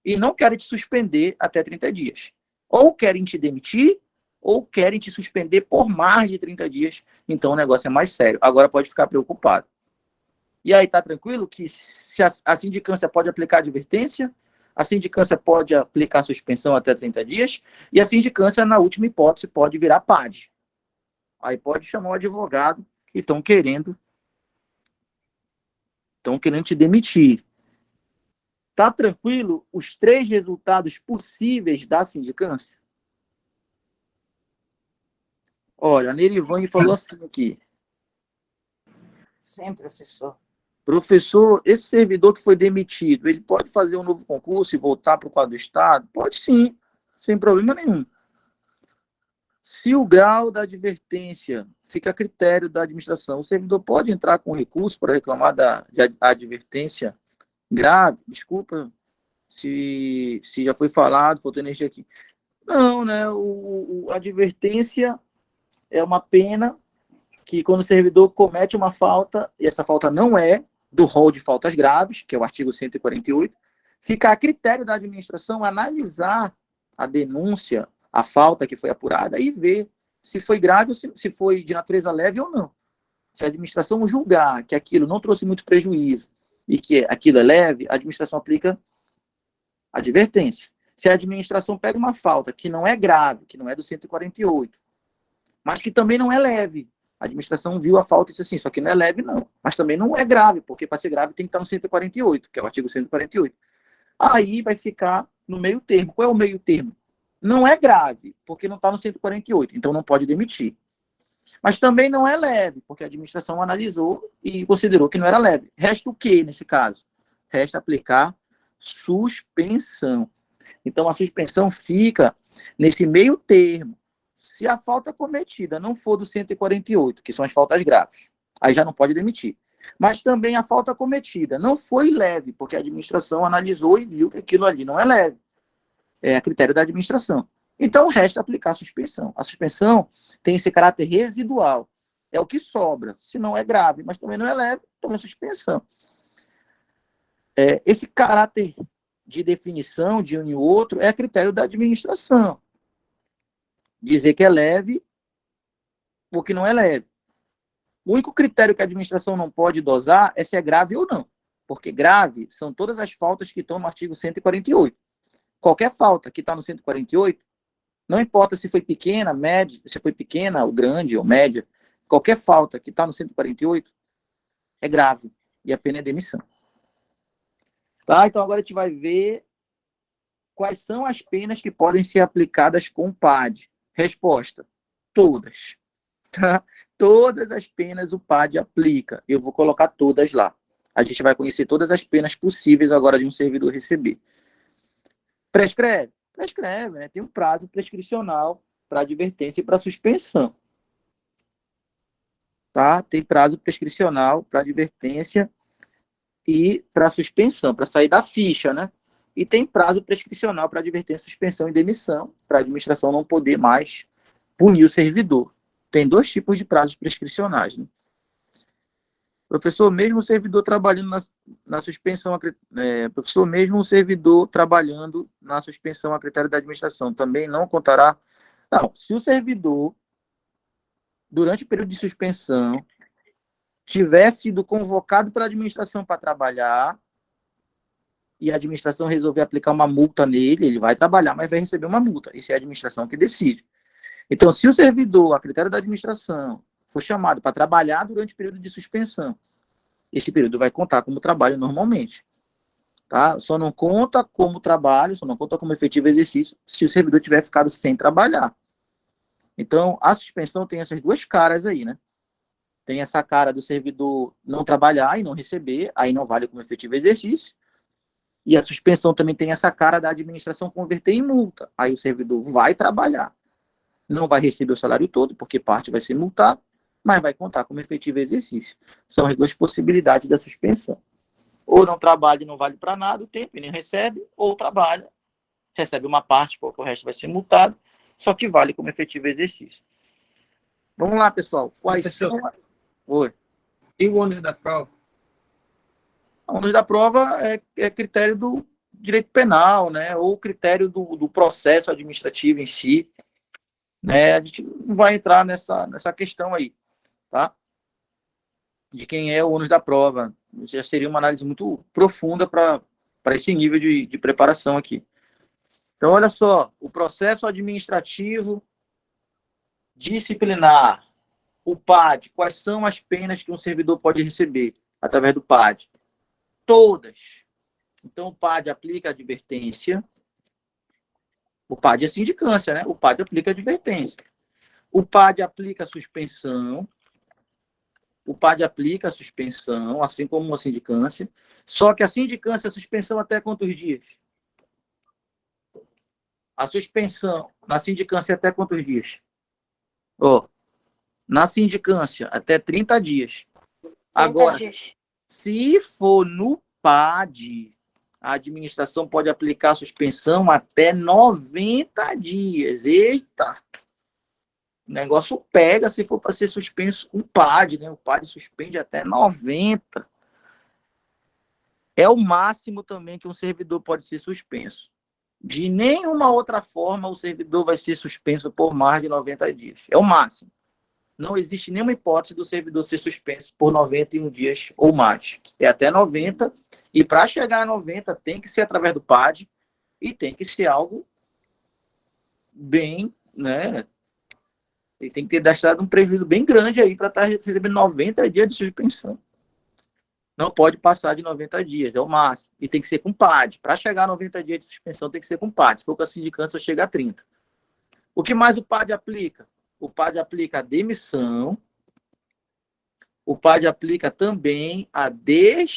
e não querem te suspender até 30 dias. Ou querem te demitir, ou querem te suspender por mais de 30 dias. Então o negócio é mais sério. Agora pode ficar preocupado. E aí, tá tranquilo que se a sindicância pode aplicar advertência, a sindicância pode aplicar suspensão até 30 dias, e a sindicância, na última hipótese, pode virar PAD. Aí pode chamar o advogado que estão querendo te demitir. Tá tranquilo os 3 resultados possíveis da sindicância? Olha, a Nerivane falou assim aqui. Sim, professor. Professor, esse servidor que foi demitido, ele pode fazer um novo concurso e voltar para o quadro do Estado? Pode sim, sem problema nenhum. Se o grau da advertência fica a critério da administração, o servidor pode entrar com recurso para reclamar da advertência grave? Desculpa se já foi falado, faltou energia aqui. Não, né? A advertência é uma pena que quando o servidor comete uma falta, e essa falta não é do rol de faltas graves, que é o artigo 148, fica a critério da administração analisar a denúncia, a falta que foi apurada e ver se foi grave ou se foi de natureza leve ou não. Se a administração julgar que aquilo não trouxe muito prejuízo e que aquilo é leve, a administração aplica advertência. se a administração pega uma falta que não é grave, que não é do 148, mas que também não é leve. A administração viu a falta e disse assim, só que não é leve não, mas também não é grave, porque para ser grave tem que estar no 148, que é o artigo 148. Aí vai ficar no meio termo. Qual é o meio termo? Não é grave, porque não está no 148, então não pode demitir. Mas também não é leve, porque a administração analisou e considerou que não era leve. Resta o que nesse caso? Resta aplicar suspensão. Então a suspensão fica nesse meio termo. Se a falta cometida não for do 148, que são as faltas graves, aí já não pode demitir. Mas também a falta cometida não foi leve, porque a administração analisou e viu que aquilo ali não é leve. É a critério da administração. Então, resta aplicar a suspensão. A suspensão tem esse caráter residual. É o que sobra. Se não é grave, mas também não é leve, toma suspensão. Esse caráter de definição de um e outro é a critério da administração. Dizer que é leve ou que não é leve. O único critério que a administração não pode dosar é se é grave ou não. Porque grave são todas as faltas que estão no artigo 148. Qualquer falta que está no 148, não importa se foi pequena, média, se foi pequena, ou grande, ou média, qualquer falta que está no 148 é grave e a pena é demissão. Tá? Então agora a gente vai ver quais são as penas que podem ser aplicadas com o PAD. Resposta: todas. Tá? Todas as penas o PAD aplica. Eu vou colocar todas lá. A gente vai conhecer todas as penas possíveis agora de um servidor receber. Prescreve? Prescreve, né? Tem um prazo prescricional para advertência e para suspensão. Tá? Tem prazo prescricional para advertência e para suspensão, para sair da ficha, né? E tem prazo prescricional para advertência, suspensão e demissão, para a administração não poder mais punir o servidor. Tem dois tipos de prazos prescricionais, né? Professor, mesmo o servidor trabalhando na suspensão, professor, mesmo o servidor trabalhando na suspensão a critério da administração, também não contará? Não, se o servidor, durante o período de suspensão, tiver sido convocado pela administração para trabalhar, e a administração resolver aplicar uma multa nele, ele vai trabalhar, mas vai receber uma multa. Isso é a administração que decide. Então, se o servidor, a critério da administração, for chamado para trabalhar durante o período de suspensão, esse período vai contar como trabalho normalmente. Tá? Só não conta como trabalho, só não conta como efetivo exercício, se o servidor tiver ficado sem trabalhar. Então, a suspensão tem essas duas caras aí, né? Tem essa cara do servidor não trabalhar e não receber, aí não vale como efetivo exercício. E a suspensão também tem essa cara da administração converter em multa. Aí o servidor vai trabalhar. Não vai receber o salário todo, porque parte vai ser multado, mas vai contar como efetivo exercício. São as duas possibilidades da suspensão. Ou não trabalha e não vale para nada o tempo e nem recebe, ou trabalha, recebe uma parte, porque o resto vai ser multado, só que vale como efetivo exercício. Vamos lá, pessoal. Quais são... Oi. E o ônus da prova? O ônus da prova é critério do direito penal, né? Ou critério do processo administrativo em si. Né? A gente não vai entrar nessa questão aí, tá? De quem é o ônus da prova. Já seria uma análise muito profunda para esse nível de preparação aqui. Então, olha só, o processo administrativo disciplinar, o PAD, quais são as penas que um servidor pode receber através do PAD? Todas. Então, o PAD aplica a advertência. O PAD é sindicância, né? O PAD aplica a advertência. O PAD aplica a suspensão. O PAD aplica a suspensão, assim como a sindicância. Só que a sindicância, a suspensão até quantos dias? A suspensão na sindicância até quantos dias? Na sindicância, até 30 dias. Agora, se for no PAD, a administração pode aplicar a suspensão até 90 dias. Eita! O negócio pega se for para ser suspenso com o PAD, né? O PAD suspende até 90. É o máximo também que um servidor pode ser suspenso. De nenhuma outra forma o servidor vai ser suspenso por mais de 90 dias. É o máximo. Não existe nenhuma hipótese do servidor ser suspenso por 91 dias ou mais. É até 90. E para chegar a 90 tem que ser através do PAD. e tem que ser algo bem, né? Ele tem que ter deixado um prejuízo bem grande aí para estar recebendo 90 dias de suspensão. Não pode passar de 90 dias, é o máximo. E tem que ser com PAD. Para chegar a 90 dias de suspensão, tem que ser com PAD. Se for com a sindicância, chega a 30. O que mais o PAD aplica? O PAD aplica a demissão. O PAD aplica também a destituição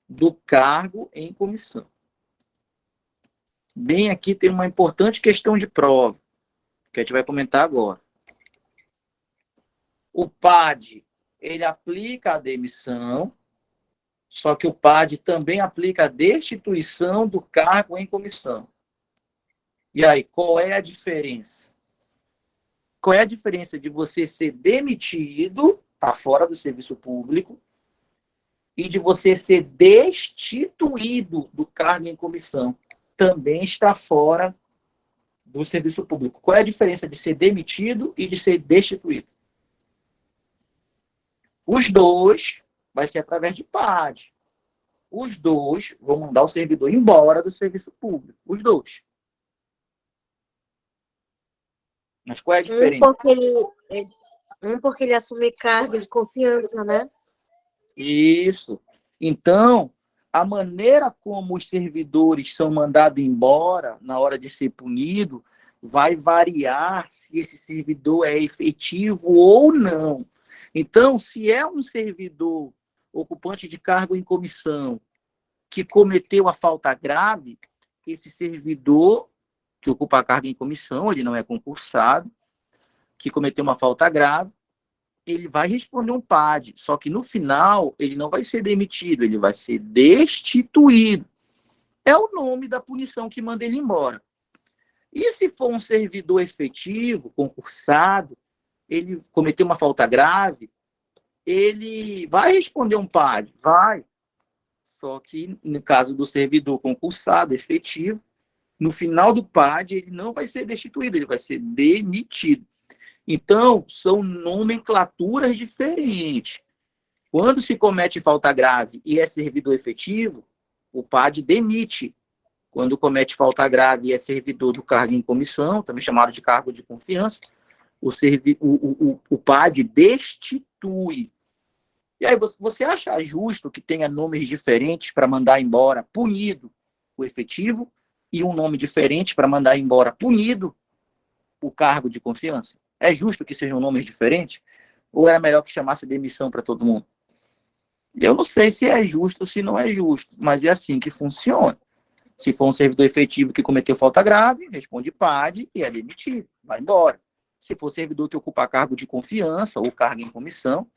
do cargo em comissão. Bem, aqui tem uma importante questão de prova, que a gente vai comentar agora. O PAD, ele aplica a demissão, só que o PAD também aplica a destituição do cargo em comissão. E aí, qual é a diferença? Qual é a diferença de você ser demitido, tá fora do serviço público, e de você ser destituído do cargo em comissão? Também está fora do serviço público. Qual é a diferença de ser demitido e de ser destituído? Os dois vai ser através de PAD. Os dois vão mandar o servidor embora do serviço público. Os dois. Mas qual é a diferença? Porque ele assume cargo de confiança, né? Isso. Então, a maneira como os servidores são mandados embora na hora de ser punido vai variar se esse servidor é efetivo ou não. Então, se é um servidor ocupante de cargo em comissão que cometeu a falta grave, esse servidor que ocupa cargo em comissão, ele não é concursado, que cometeu uma falta grave, ele vai responder um PAD, só que no final ele não vai ser demitido, ele vai ser destituído. É o nome da punição que manda ele embora. E se for um servidor efetivo, concursado, ele cometeu uma falta grave, ele vai responder um PAD, vai. Só que no caso do servidor concursado, efetivo, no final do PAD ele não vai ser destituído, ele vai ser demitido. Então, são nomenclaturas diferentes. Quando se comete falta grave e é servidor efetivo, o PAD demite. Quando comete falta grave e é servidor do cargo em comissão, também chamado de cargo de confiança, o PAD destitui. E aí, você acha justo que tenha nomes diferentes para mandar embora punido o efetivo e um nome diferente para mandar embora punido o cargo de confiança? É justo que sejam nomes diferentes? Ou era melhor que chamasse demissão para todo mundo? Eu não sei se é justo ou se não é justo, mas é assim que funciona. Se for um servidor efetivo que cometeu falta grave, responde PAD e é demitido, vai embora. Se for servidor que ocupa cargo de confiança ou cargo em comissão,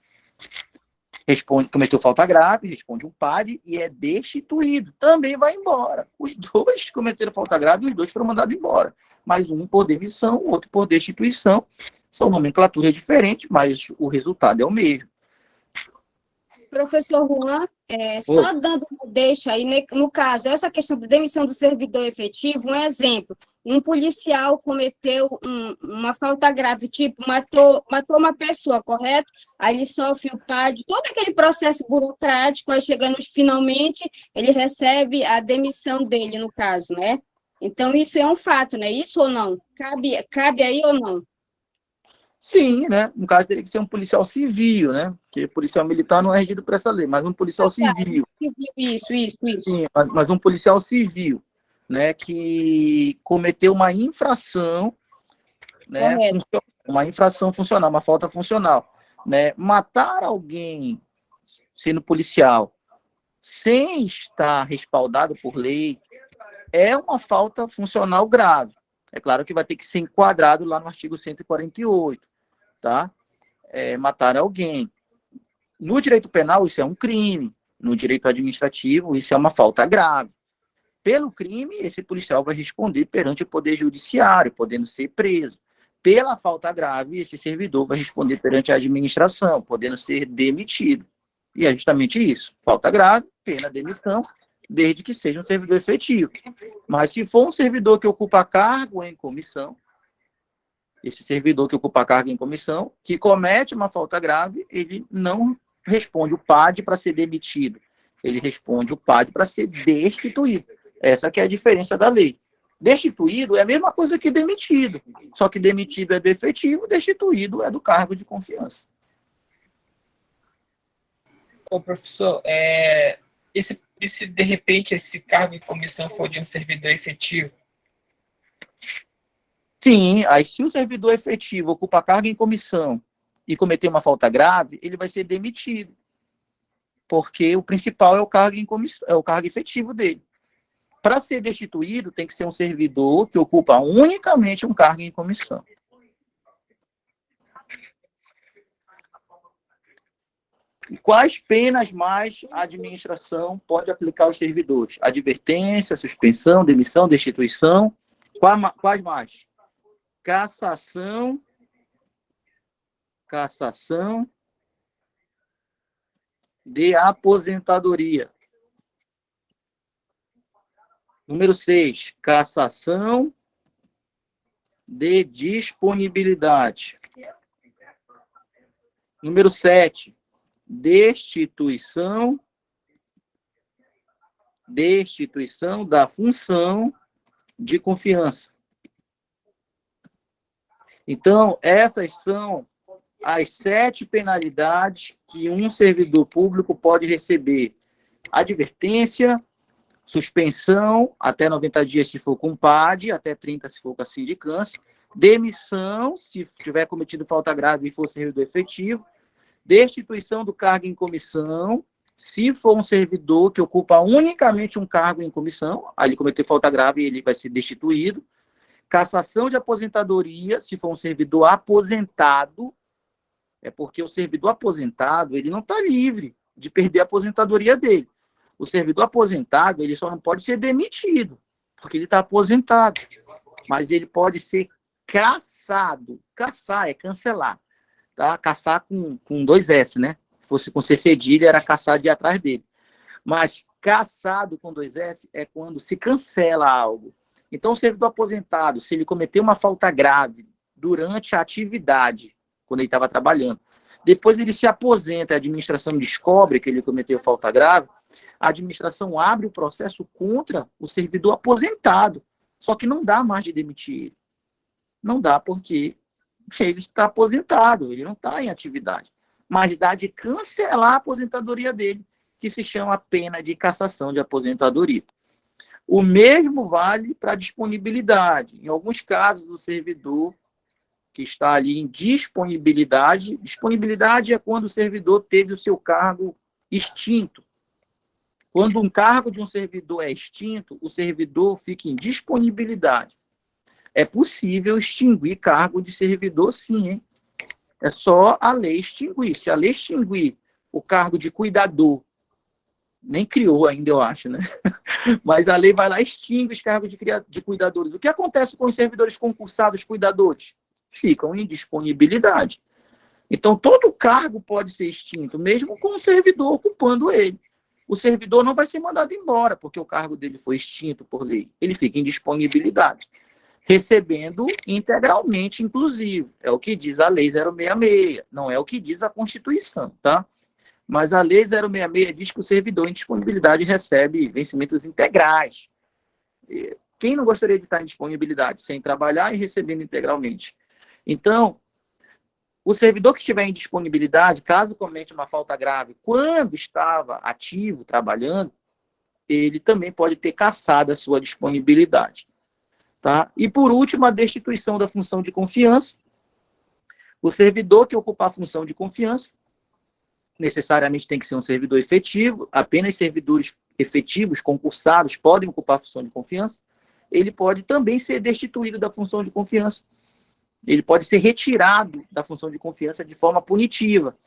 cometeu falta grave, responde um PAD e é destituído, também vai embora. Os dois cometeram falta grave e os dois foram mandados embora. Mas um por demissão, o outro por destituição. São nomenclaturas diferentes, mas o resultado é o mesmo. Professor Juan, só dando uma deixa aí, no caso, essa questão da demissão do servidor efetivo, um exemplo, um policial cometeu uma falta grave, tipo, matou uma pessoa, correto? Aí ele sofre o PAD, todo aquele processo burocrático, aí chegando finalmente, ele recebe a demissão dele, no caso, né? Então, isso é um fato, né? Isso ou não? Cabe aí ou não? Sim, né? No caso, teria que ser um policial civil, né? Porque policial militar não é regido por essa lei, mas um policial civil. Isso. Sim, mas um policial civil, né? Que cometeu uma infração, né? Uma infração funcional, uma falta funcional, né? Matar alguém sendo policial sem estar respaldado por lei é uma falta funcional grave. É claro que vai ter que ser enquadrado lá no artigo 148, tá? Matar alguém. No direito penal, isso é um crime. No direito administrativo, isso é uma falta grave. Pelo crime, esse policial vai responder perante o Poder Judiciário, podendo ser preso. Pela falta grave, esse servidor vai responder perante a administração, podendo ser demitido. E é justamente isso. Falta grave, pena demissão, desde que seja um servidor efetivo. Mas se for um servidor que ocupa cargo em comissão, esse servidor que ocupa cargo em comissão, que comete uma falta grave, ele não responde o PAD para ser demitido. Ele responde o PAD para ser destituído. Essa que é a diferença da lei. Destituído é a mesma coisa que demitido. Só que demitido é do efetivo, destituído é do cargo de confiança. Ô, professor, de repente, esse cargo em comissão for de um servidor efetivo? Sim, aí se o servidor efetivo ocupa cargo em comissão e cometer uma falta grave, ele vai ser demitido. Porque o principal é o cargo em comissão, é o cargo efetivo dele. Para ser destituído, tem que ser um servidor que ocupa unicamente um cargo em comissão. E quais penas mais a administração pode aplicar aos servidores? Advertência, suspensão, demissão, destituição. Quais mais? Cassação de aposentadoria. Número 6, cassação de disponibilidade. Número 7, destituição da função de confiança. Então, essas são as 7 penalidades que um servidor público pode receber. Advertência, suspensão, até 90 dias se for com PAD, até 30 se for com a sindicância, demissão, se tiver cometido falta grave e for servidor efetivo, destituição do cargo em comissão, se for um servidor que ocupa unicamente um cargo em comissão, aí ele cometeu falta grave e ele vai ser destituído, cassação de aposentadoria, se for um servidor aposentado, é porque o servidor aposentado, ele não está livre de perder a aposentadoria dele. O servidor aposentado, ele só não pode ser demitido, porque ele está aposentado. Mas ele pode ser cassado. Cassar é cancelar. Tá? Cassar com 2 S, né? Se fosse com C cedilha, era cassar de atrás dele. Mas cassado com 2 S é quando se cancela algo. Então, o servidor aposentado, se ele cometer uma falta grave durante a atividade, quando ele estava trabalhando, depois ele se aposenta, a administração descobre que ele cometeu falta grave, a administração abre o processo contra o servidor aposentado. Só que não dá mais de demitir ele. Não dá porque ele está aposentado, ele não está em atividade. Mas dá de cancelar a aposentadoria dele, que se chama pena de cassação de aposentadoria. O mesmo vale para a disponibilidade. Em alguns casos, o servidor que está ali em disponibilidade, disponibilidade é quando o servidor teve o seu cargo extinto. Quando um cargo de um servidor é extinto, o servidor fica em disponibilidade. É possível extinguir cargo de servidor, sim, hein? É só a lei extinguir. Se a lei extinguir o cargo de cuidador, nem criou ainda, eu acho, né? Mas a lei vai lá e extingue os cargos de cuidadores. O que acontece com os servidores concursados cuidadores? Ficam em disponibilidade. Então, todo cargo pode ser extinto, mesmo com o servidor ocupando ele. O servidor não vai ser mandado embora, porque o cargo dele foi extinto por lei. Ele fica em disponibilidade, recebendo integralmente, inclusive. É o que diz a Lei 066, não é o que diz a Constituição, tá? Mas a Lei 066 diz que o servidor em disponibilidade recebe vencimentos integrais. Quem não gostaria de estar em disponibilidade sem trabalhar e recebendo integralmente? Então, o servidor que estiver em disponibilidade, caso cometa uma falta grave, quando estava ativo, trabalhando, ele também pode ter cassado a sua disponibilidade. Tá? E, por último, a destituição da função de confiança. O servidor que ocupar a função de confiança, necessariamente tem que ser um servidor efetivo, apenas servidores efetivos, concursados, podem ocupar a função de confiança. Ele pode também ser destituído da função de confiança. Ele pode ser retirado da função de confiança de forma punitiva.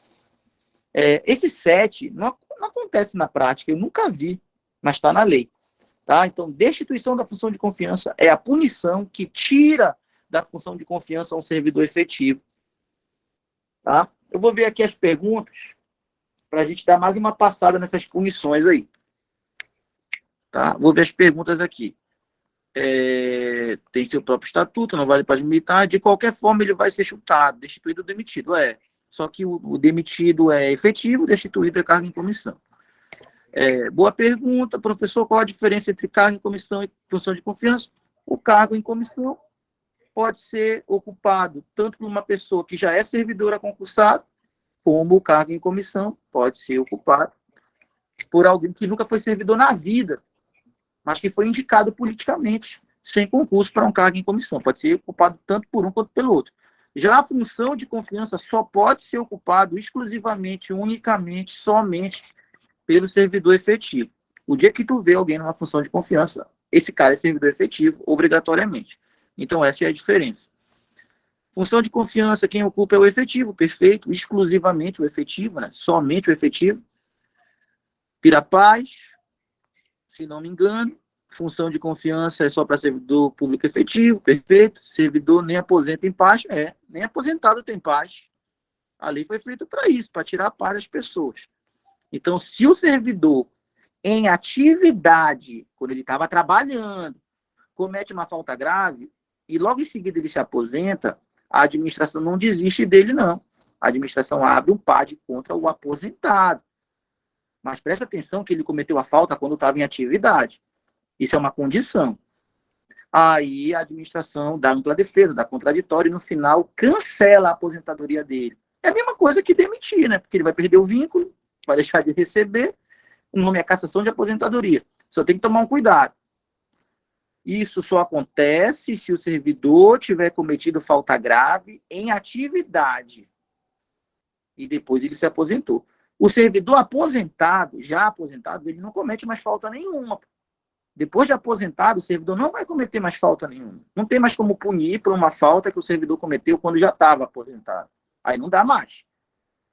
Esse 7 não acontece na prática, eu nunca vi, mas está na lei. Tá? Então, destituição da função de confiança é a punição que tira da função de confiança um servidor efetivo. Tá? Eu vou ver aqui as perguntas para a gente dar mais uma passada nessas punições aí. Tá? Vou ver as perguntas aqui. Tem seu próprio estatuto, não vale para militar, de qualquer forma ele vai ser chutado, destituído ou demitido. Só que o demitido é efetivo, destituído é cargo em comissão. Boa pergunta, professor. Qual a diferença entre cargo em comissão e função de confiança? O cargo em comissão pode ser ocupado tanto por uma pessoa que já é servidora concursada, como o cargo em comissão pode ser ocupado por alguém que nunca foi servidor na vida, mas que foi indicado politicamente, sem concurso para um cargo em comissão. Pode ser ocupado tanto por um quanto pelo outro. Já a função de confiança só pode ser ocupado exclusivamente, unicamente, somente pelo servidor efetivo. O dia que tu vê alguém numa função de confiança, esse cara é servidor efetivo, obrigatoriamente. Então, essa é a diferença. Função de confiança, quem ocupa é o efetivo, perfeito, exclusivamente o efetivo, né? Somente o efetivo. Pirapaz, se não me engano, função de confiança é só para servidor público efetivo, perfeito. Servidor nem aposenta em paz, nem aposentado tem paz. A lei foi feita para isso, para tirar a paz das pessoas. Então, se o servidor, em atividade, quando ele estava trabalhando, comete uma falta grave, e logo em seguida ele se aposenta, a administração não desiste dele, não. A administração abre um PAD contra o aposentado. Mas presta atenção que ele cometeu a falta quando estava em atividade. Isso é uma condição. Aí a administração dá ampla defesa, dá contraditório e no final cancela a aposentadoria dele. É a mesma coisa que demitir, né? Porque ele vai perder o vínculo, vai deixar de receber. O nome é cassação de aposentadoria. Só tem que tomar um cuidado. Isso só acontece se o servidor tiver cometido falta grave em atividade. E depois ele se aposentou. O servidor aposentado, já aposentado, ele não comete mais falta nenhuma. Depois de aposentado, o servidor não vai cometer mais falta nenhuma. Não tem mais como punir por uma falta que o servidor cometeu quando já estava aposentado. Aí não dá mais.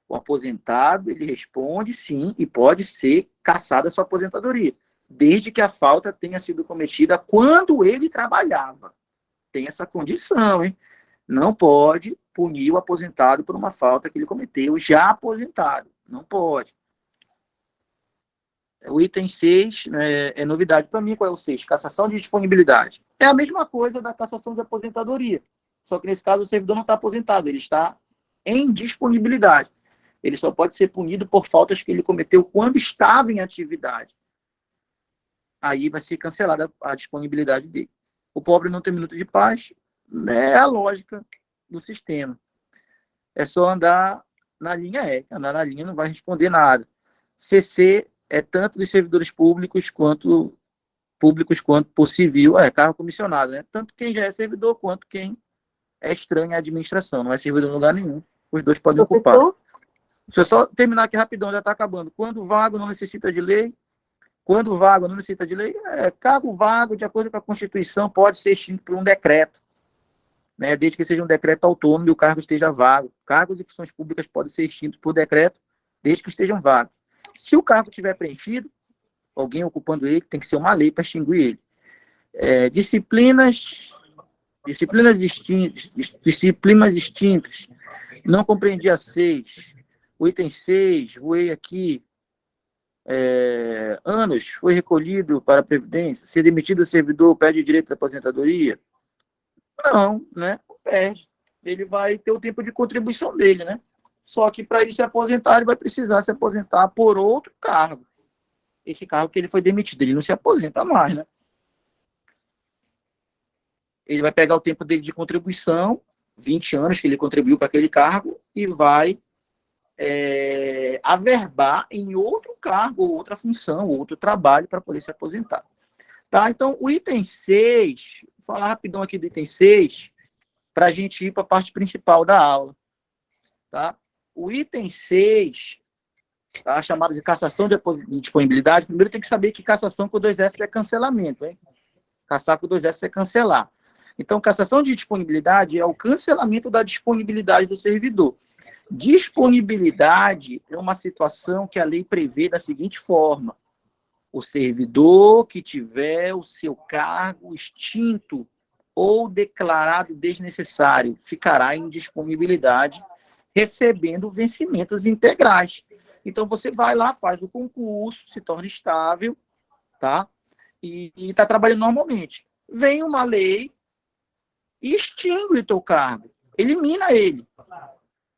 O aposentado, ele responde sim e pode ser cassada a sua aposentadoria, desde que a falta tenha sido cometida quando ele trabalhava. Tem essa condição, hein? Não pode punir o aposentado por uma falta que ele cometeu já aposentado. Não pode. O item 6 é novidade para mim. Qual é o 6? Cassação de disponibilidade. É a mesma coisa da cassação de aposentadoria. Só que nesse caso o servidor não está aposentado, ele está em disponibilidade. Ele só pode ser punido por faltas que ele cometeu quando estava em atividade. Aí vai ser cancelada a disponibilidade dele. O pobre não tem minuto de paz, é a lógica do sistema. É só andar na linha andar na linha não vai responder nada. CC é tanto dos servidores públicos quanto por civil, cargo comissionado, né? Tanto quem já é servidor quanto quem é estranho à administração, não é servidor em lugar nenhum. Os dois podem ocupar. Deixa eu só terminar aqui rapidão, já está acabando. Quando vago não necessita de lei, quando vago não necessita de lei, cargo vago, de acordo com a Constituição, pode ser extinto por um decreto, né, desde que seja um decreto autônomo e o cargo esteja vago. Cargos e funções públicas podem ser extintos por decreto, desde que estejam vagos. Se o cargo estiver preenchido, alguém ocupando ele, tem que ser uma lei para extinguir ele. Disciplinas extintas. Não compreendi a 6. O item 6, voei aqui. Anos, foi recolhido para a Previdência. Ser demitido o servidor perde direito de aposentadoria? Não, né? Não perde. Ele vai ter o tempo de contribuição dele, né? Só que para ele se aposentar, ele vai precisar se aposentar por outro cargo. Esse cargo que ele foi demitido, ele não se aposenta mais, né? Ele vai pegar o tempo dele de contribuição, 20 anos que ele contribuiu para aquele cargo, e vai averbar em outro cargo, ou outra função, ou outro trabalho para poder se aposentar. Tá? Então, o item 6, vou falar rapidão aqui do item 6, para a gente ir para a parte principal da aula. Tá? O item 6, tá, chamado de cassação de disponibilidade, primeiro tem que saber que cassação com 2S é cancelamento. Hein? Cassar com 2S é cancelar. Então, cassação de disponibilidade é o cancelamento da disponibilidade do servidor. Disponibilidade é uma situação que a lei prevê da seguinte forma: o servidor que tiver o seu cargo extinto ou declarado desnecessário ficará em disponibilidade, recebendo vencimentos integrais. Então, você vai lá, faz o concurso, se torna estável, tá? E está trabalhando normalmente. Vem uma lei e extingue o teu cargo, elimina ele.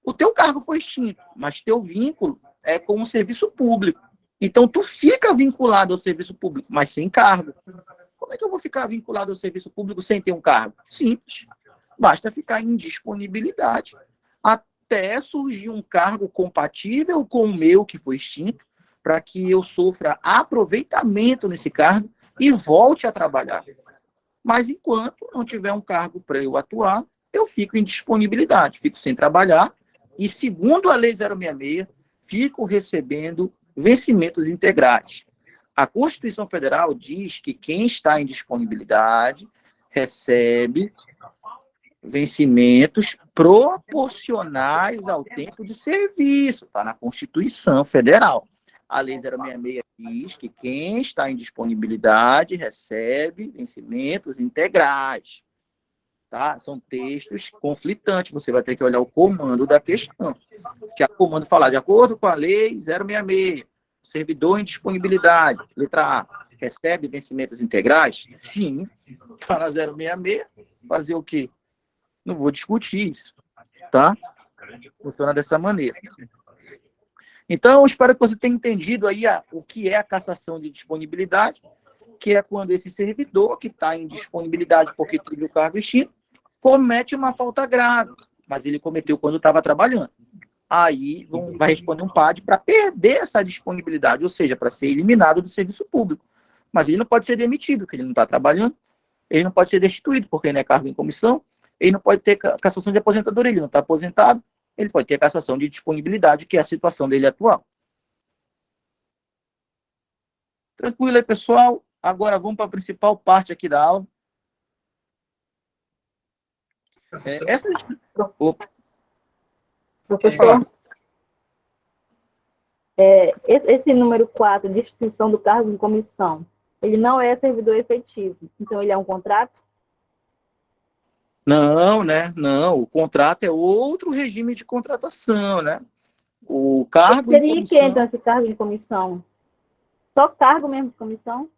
O teu cargo foi extinto, mas teu vínculo é com o serviço público. Então, tu fica vinculado ao serviço público, mas sem cargo. Como é que eu vou ficar vinculado ao serviço público sem ter um cargo? Simples. Basta ficar em disponibilidade até surgir um cargo compatível com o meu, que foi extinto, para que eu sofra aproveitamento nesse cargo e volte a trabalhar. Mas enquanto não tiver um cargo para eu atuar, eu fico em disponibilidade, fico sem trabalhar e, segundo a Lei 066, fico recebendo vencimentos integrais. A Constituição Federal diz que quem está em disponibilidade recebe vencimentos proporcionais ao tempo de serviço, está na Constituição Federal. A Lei 066 diz que quem está em disponibilidade recebe vencimentos integrais. Tá? São textos conflitantes, você vai ter que olhar o comando da questão. Se a comando falar de acordo com a Lei 066, servidor em disponibilidade, letra A, recebe vencimentos integrais? Sim, está na 066, fazer o quê? Não vou discutir isso, tá? Funciona dessa maneira. Então, eu espero que você tenha entendido aí o que é a cassação de disponibilidade, que é quando esse servidor, que está em disponibilidade porque teve o cargo extinto, comete uma falta grave, mas ele cometeu quando estava trabalhando. Aí vai responder um PAD para perder essa disponibilidade, ou seja, para ser eliminado do serviço público. Mas ele não pode ser demitido, porque ele não está trabalhando, ele não pode ser destituído, porque não é cargo em comissão, ele não pode ter cassação de aposentadoria, ele não está aposentado, ele pode ter cassação de disponibilidade, que é a situação dele atual. Tranquilo aí, pessoal? Agora vamos para a principal parte aqui da aula. Professor, esse número 4, de extinção do cargo em comissão, ele não é servidor efetivo, então ele é um contrato? Não, né? Não, o contrato é outro regime de contratação, né? O cargo seria em comissão... que então esse cargo em comissão? Só cargo mesmo de comissão?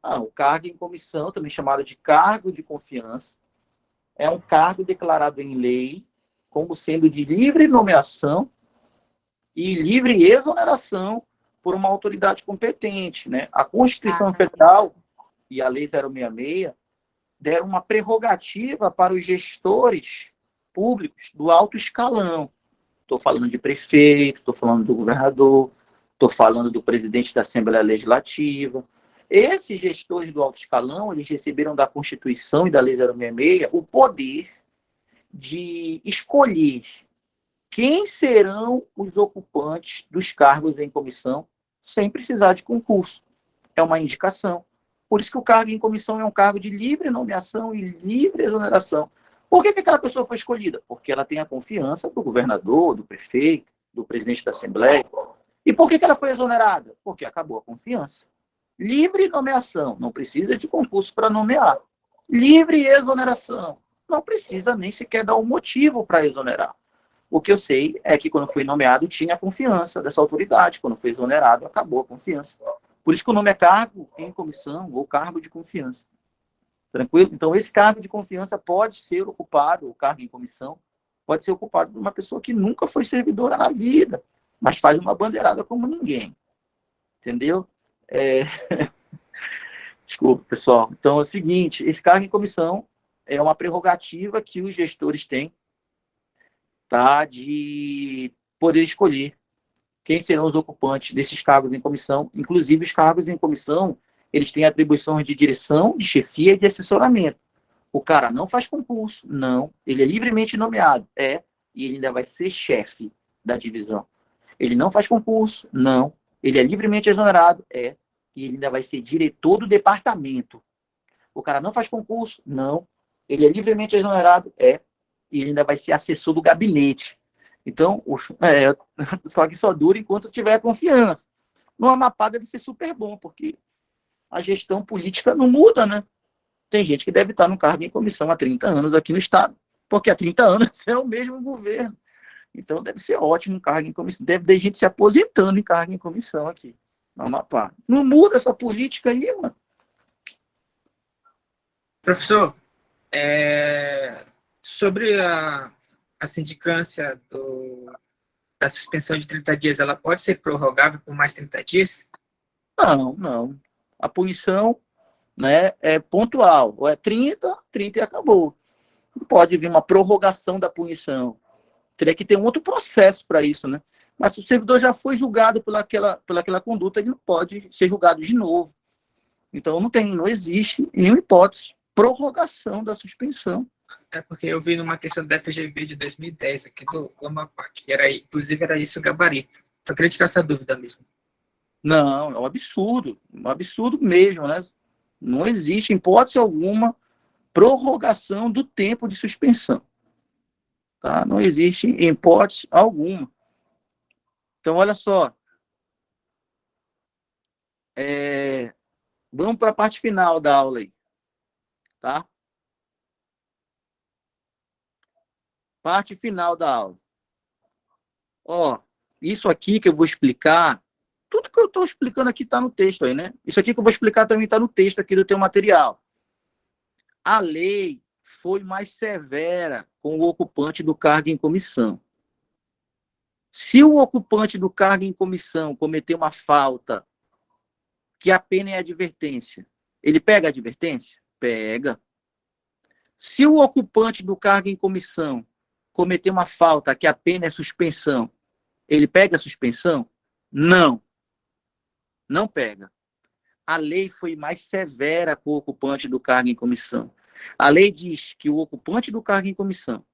Ah, o cargo em comissão, também chamado de cargo de confiança, é um cargo declarado em lei como sendo de livre nomeação e livre exoneração por uma autoridade competente, né? A Constituição Federal e a Lei 066 deram uma prerrogativa para os gestores públicos do alto escalão. Estou falando de prefeito, estou falando do governador, estou falando do presidente da Assembleia Legislativa. Esses gestores do alto escalão, eles receberam da Constituição e da Lei 066 o poder de escolher quem serão os ocupantes dos cargos em comissão sem precisar de concurso. É uma indicação. Por isso que o cargo em comissão é um cargo de livre nomeação e livre exoneração. Por que aquela pessoa foi escolhida? Porque ela tem a confiança do governador, do prefeito, do presidente da Assembleia. E por que ela foi exonerada? Porque acabou a confiança. Livre nomeação, não precisa de concurso para nomear. Livre exoneração, não precisa nem sequer dar um motivo para exonerar. O que eu sei é que quando foi nomeado tinha a confiança dessa autoridade, quando foi exonerado acabou a confiança. Por isso que o nome é cargo em comissão ou cargo de confiança. Tranquilo? Então esse cargo de confiança pode ser ocupado, o cargo em comissão, pode ser ocupado por uma pessoa que nunca foi servidora na vida, mas faz uma bandeirada como ninguém. Entendeu? Desculpa, pessoal. Então é o seguinte, esse cargo em comissão é uma prerrogativa que os gestores têm, tá, de poder escolher quem serão os ocupantes desses cargos em comissão. Inclusive, os cargos em comissão, eles têm atribuições de direção, de chefia e de assessoramento. O cara não faz concurso, não. Ele é livremente nomeado, e ele ainda vai ser chefe da divisão. Ele não faz concurso, não. Ele é livremente exonerado, e ele ainda vai ser diretor do departamento. O cara não faz concurso, não. Ele é livremente exonerado, e ele ainda vai ser assessor do gabinete. Então, só que só dura enquanto tiver confiança. No Amapá deve ser super bom, porque a gestão política não muda, né? Tem gente que deve estar no cargo em comissão há 30 anos aqui no Estado, porque há 30 anos é o mesmo governo. Então, deve ser ótimo um cargo em comissão. Deve ter gente se aposentando em cargo em comissão aqui no Amapá. Não muda essa política aí, mano. Professor, sobre a sindicância a suspensão de 30 dias, ela pode ser prorrogável por mais 30 dias? Não, não. A punição, né, é pontual. Ou é 30, 30 e acabou. Não pode vir uma prorrogação da punição. Teria que ter um outro processo para isso, né? Mas se o servidor já foi julgado pelaquela conduta, ele não pode ser julgado de novo. Então não existe, em nenhuma hipótese, prorrogação da suspensão. É porque eu vi numa questão da FGV de 2010, aqui do Amapá, que inclusive era isso o gabarito. Só queria tirar essa dúvida mesmo. Não, é um absurdo mesmo, né? Não existe, em hipótese alguma, prorrogação do tempo de suspensão. Tá? Não existe, em hipótese alguma. Então, olha só. Vamos para a parte final da aula aí. Tá? Parte final da aula. Ó, isso aqui que eu vou explicar, tudo que eu estou explicando aqui está no texto aí, né? Isso aqui que eu vou explicar também está no texto aqui do teu material. A lei foi mais severa com o ocupante do cargo em comissão. Se o ocupante do cargo em comissão cometer uma falta que a pena é advertência, ele pega a advertência? Pega. Se o ocupante do cargo em comissão cometer uma falta que a pena é suspensão, ele pega a suspensão? Não. Não pega. A lei foi mais severa com o ocupante do cargo em comissão. A lei diz que o ocupante do cargo em comissão,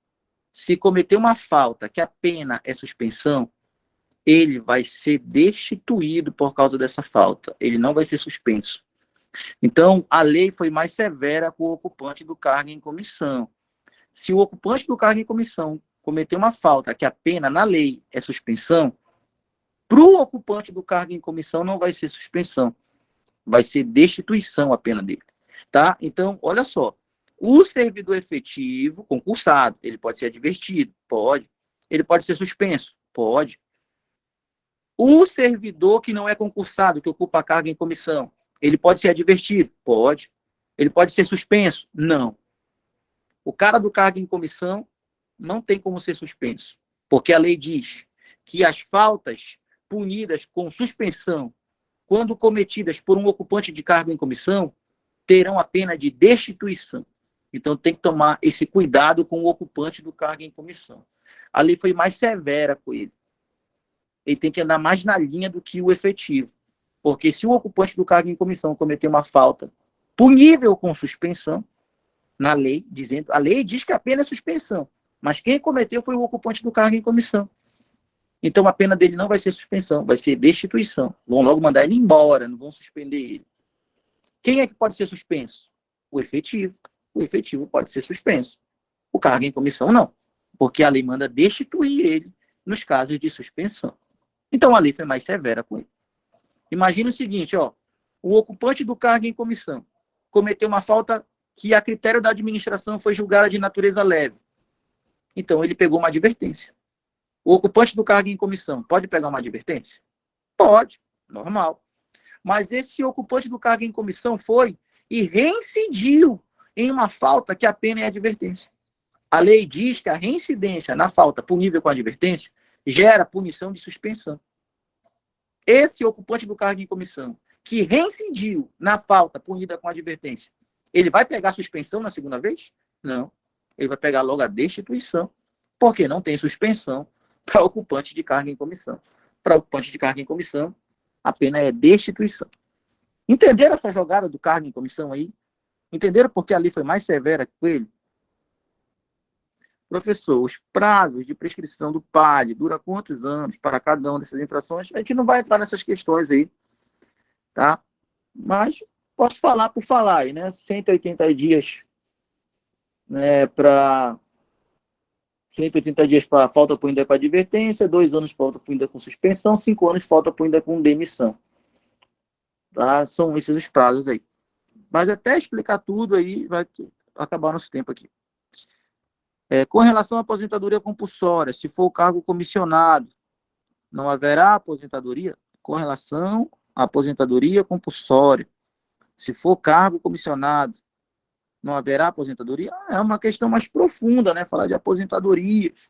se cometer uma falta que a pena é suspensão, ele vai ser destituído por causa dessa falta. Ele não vai ser suspenso. Então, a lei foi mais severa com o ocupante do cargo em comissão. Se o ocupante do cargo em comissão cometer uma falta que a pena na lei é suspensão, para o ocupante do cargo em comissão não vai ser suspensão. Vai ser destituição a pena dele. Tá? Então, olha só. O servidor efetivo, concursado, ele pode ser advertido? Pode. Ele pode ser suspenso? Pode. O servidor que não é concursado, que ocupa a carga em comissão, ele pode ser advertido? Pode. Ele pode ser suspenso? Não. O cara do cargo em comissão não tem como ser suspenso, porque a lei diz que as faltas punidas com suspensão, quando cometidas por um ocupante de cargo em comissão, terão a pena de destituição. Então tem que tomar esse cuidado com o ocupante do cargo em comissão. A lei foi mais severa com ele. Ele tem que andar mais na linha do que o efetivo. Porque se o ocupante do cargo em comissão cometer uma falta punível com suspensão, na lei, a lei diz que a pena é suspensão, mas quem cometeu foi o ocupante do cargo em comissão. Então a pena dele não vai ser suspensão, vai ser destituição. Vão logo mandar ele embora, não vão suspender ele. Quem é que pode ser suspenso? O efetivo. O efetivo pode ser suspenso. O cargo em comissão não, porque a lei manda destituir ele nos casos de suspensão. Então a lei foi mais severa com ele. Imagina o seguinte, ó, o ocupante do cargo em comissão cometeu uma falta que a critério da administração foi julgada de natureza leve. Então ele pegou uma advertência. O ocupante do cargo em comissão pode pegar uma advertência? Pode, normal. Mas esse ocupante do cargo em comissão foi e reincidiu em uma falta que a pena é advertência. A lei diz que a reincidência na falta punível com advertência gera punição de suspensão. Esse ocupante do cargo em comissão que reincidiu na falta punida com advertência, ele vai pegar a suspensão na segunda vez? Não. Ele vai pegar logo a destituição, porque não tem suspensão para ocupante de cargo em comissão. Para ocupante de cargo em comissão, a pena é destituição. Entenderam essa jogada do cargo em comissão aí? Entenderam por que a lei foi mais severa com ele? Professor, os prazos de prescrição do PAD dura quantos anos para cada uma dessas infrações? A gente não vai entrar nessas questões aí, tá? Mas posso falar por falar aí, né? 180 dias, né, para 180 dias para falta punida com advertência, 2 anos falta punida com suspensão, 5 anos falta punida com demissão. Tá? São esses os prazos aí. Mas até explicar tudo aí, vai acabar nosso tempo aqui. Com relação à aposentadoria compulsória, se for o cargo comissionado, não haverá aposentadoria? Com relação à aposentadoria compulsória, se for cargo comissionado, não haverá aposentadoria? É uma questão mais profunda, né? Falar de aposentadorias.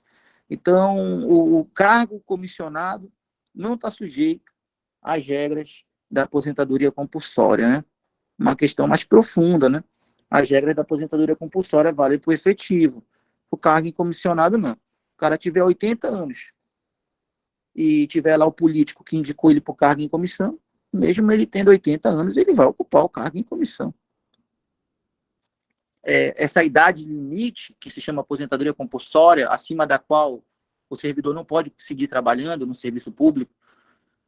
Então, o cargo comissionado não está sujeito às regras da aposentadoria compulsória, né? Uma questão mais profunda, né? As regras da aposentadoria compulsória valem para o efetivo. O cargo incomissionado, não. O cara tiver 80 anos e tiver lá o político que indicou ele para o cargo em comissão, mesmo ele tendo 80 anos, ele vai ocupar o cargo em comissão. Essa idade limite, que se chama aposentadoria compulsória, acima da qual o servidor não pode seguir trabalhando no serviço público,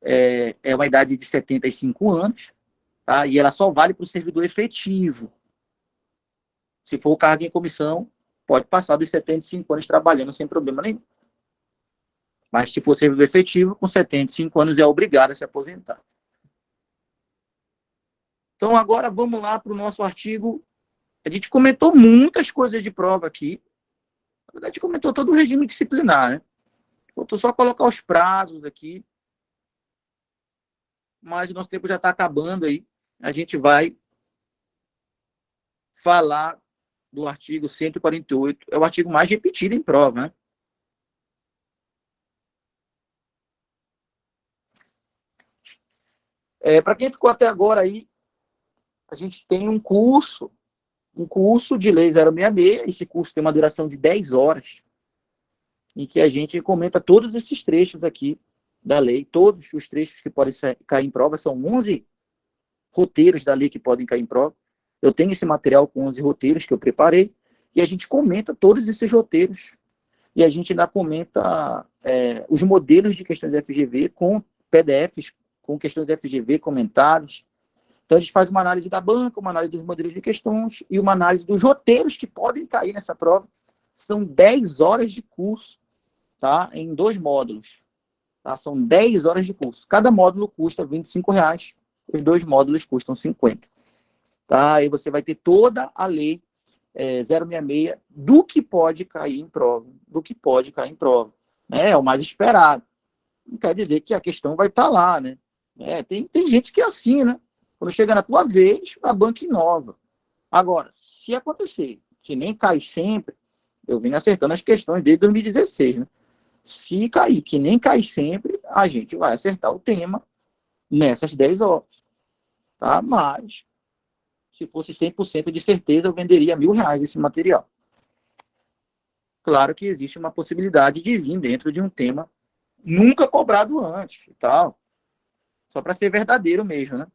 é uma idade de 75 anos, tá? E ela só vale para o servidor efetivo. Se for o cargo em comissão, pode passar dos 75 anos trabalhando sem problema nenhum. Mas se for servidor efetivo, com 75 anos é obrigado a se aposentar. Então agora vamos lá para o nosso artigo. A gente comentou muitas coisas de prova aqui. Na verdade, a gente comentou todo o regime disciplinar, né? Faltou só colocar os prazos aqui. Mas o nosso tempo já está acabando aí. A gente vai falar do artigo 148. É o artigo mais repetido em prova, né? Para quem ficou até agora aí, a gente tem um curso de Lei 066. Esse curso tem uma duração de 10 horas, em que a gente comenta todos esses trechos aqui da lei, todos os trechos que podem cair em prova. São 11 roteiros da lei que podem cair em prova. Eu tenho esse material com 11 roteiros que eu preparei, e a gente comenta todos esses roteiros, e a gente ainda comenta os modelos de questões da FGV com PDFs, com questões da FGV comentadas. Então, a gente faz uma análise da banca, uma análise dos modelos de questões e uma análise dos roteiros que podem cair nessa prova. São 10 horas de curso, tá? Em 2 módulos. Tá? São 10 horas de curso. Cada módulo custa R$ 25,00. Os 2 módulos custam 50. Tá? Aí você vai ter toda a lei 066 do que pode cair em prova. Do que pode cair em prova. É o mais esperado. Não quer dizer que a questão vai estar lá, né? Tem gente que é assim, né? Quando chega na tua vez, a banca inova. Agora, se acontecer que nem cai sempre, eu venho acertando as questões desde 2016, né? Se cair que nem cai sempre, a gente vai acertar o tema nessas 10 horas. Tá? Mas, se fosse 100% de certeza, eu venderia R$ 1.000 esse material. Claro que existe uma possibilidade de vir dentro de um tema nunca cobrado antes e tal. Só para ser verdadeiro mesmo, né?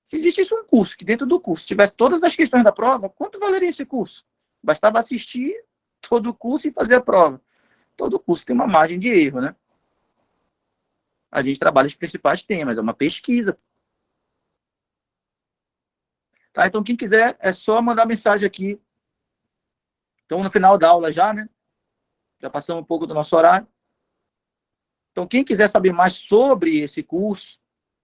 Se existisse um curso, que dentro do curso tivesse todas as questões da prova, quanto valeria esse curso? Bastava assistir todo o curso e fazer a prova. Todo curso tem uma margem de erro, né? A gente trabalha os principais temas, é uma pesquisa. Tá? Então, quem quiser, é só mandar mensagem aqui. Estamos no final da aula já, né? Já passamos um pouco do nosso horário. Então, quem quiser saber mais sobre esse curso,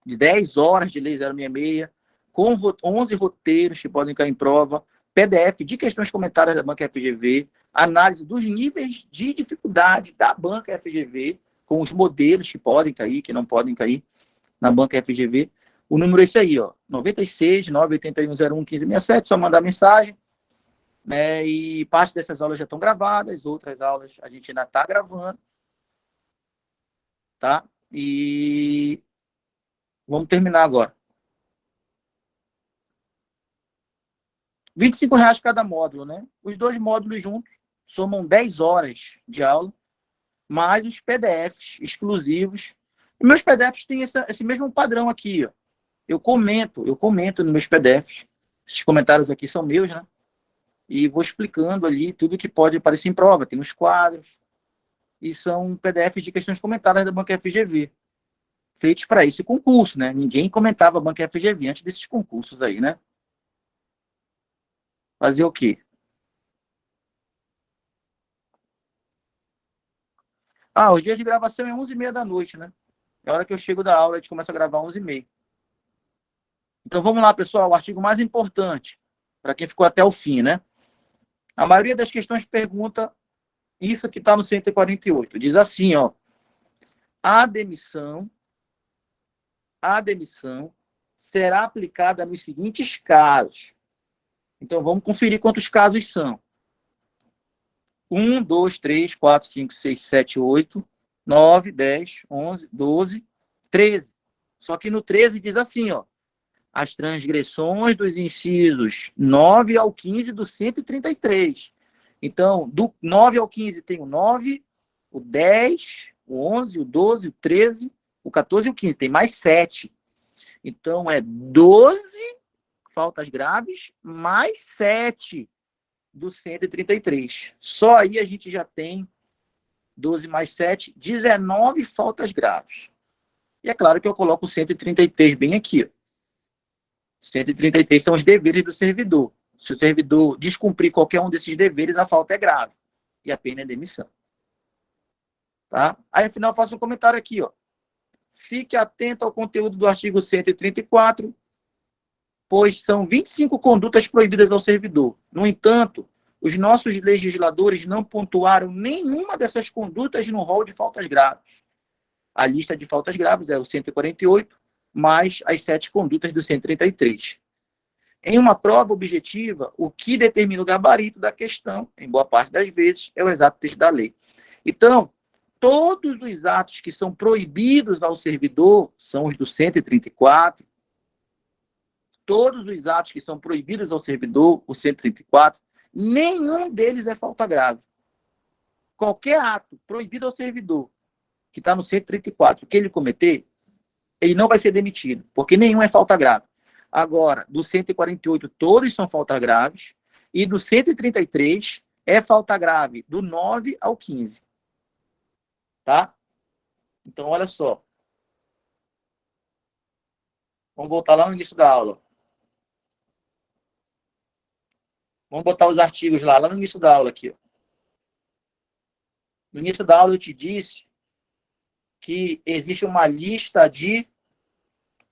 de 10 horas de Lei 066, com 11 roteiros que podem cair em prova, PDF de questões comentárias da banca FGV, análise dos níveis de dificuldade da banca FGV, com os modelos que podem cair, que não podem cair na banca FGV. O número é esse aí, ó, 96 981 01 1567, só mandar mensagem, né? E parte dessas aulas já estão gravadas, outras aulas a gente ainda está gravando, tá? E vamos terminar agora. R$ 25,00 cada módulo, né? Os 2 módulos juntos somam 10 horas de aula, mais os PDFs exclusivos. E meus PDFs têm esse mesmo padrão aqui, ó. Eu comento nos meus PDFs. Esses comentários aqui são meus, né? E vou explicando ali tudo que pode aparecer em prova. Tem os quadros. E são PDFs de questões comentadas da banca FGV. Feitos para esse concurso, né? Ninguém comentava a banca FGV antes desses concursos aí, né? Fazer o quê? Os dias de gravação é 11h30 da noite, né? É a hora que eu chego da aula, a gente começa a gravar 11h30. Então vamos lá, pessoal. O artigo mais importante, para quem ficou até o fim, né? A maioria das questões pergunta isso que está no 148. Diz assim, ó. A demissão será aplicada nos seguintes casos. Então, vamos conferir quantos casos são. 1, 2, 3, 4, 5, 6, 7, 8, 9, 10, 11, 12, 13. Só que no 13 diz assim, ó, as transgressões dos incisos 9 ao 15 do 133. Então, do 9 ao 15 tem o 9, o 10, o 11, o 12, o 13, o 14 e o 15. Tem mais 7. Então, é 12 faltas graves mais 7 do 133. Só aí a gente já tem 12 mais 7, 19 faltas graves. E é claro que eu coloco o 133 bem aqui. 133 são os deveres do servidor. Se o servidor descumprir qualquer um desses deveres, a falta é grave. E a pena é demissão. Tá? Aí, no final, eu faço um comentário aqui. Ó. Fique atento ao conteúdo do artigo 134, pois são 25 condutas proibidas ao servidor. No entanto, os nossos legisladores não pontuaram nenhuma dessas condutas no rol de faltas graves. A lista de faltas graves é o 148, mais as 7 condutas do 133. Em uma prova objetiva, o que determina o gabarito da questão, em boa parte das vezes, é o exato texto da lei. Então, todos os atos que são proibidos ao servidor são os do 134. Todos os atos que são proibidos ao servidor, o 134, nenhum deles é falta grave. Qualquer ato proibido ao servidor, que está no 134, que ele cometer, ele não vai ser demitido, porque nenhum é falta grave. Agora, do 148, todos são faltas graves, e do 133 é falta grave do 9 ao 15. Tá? Então, olha só. Vamos voltar lá no início da aula. Vamos botar os artigos lá no início da aula aqui. Ó. No início da aula eu te disse que existe uma lista de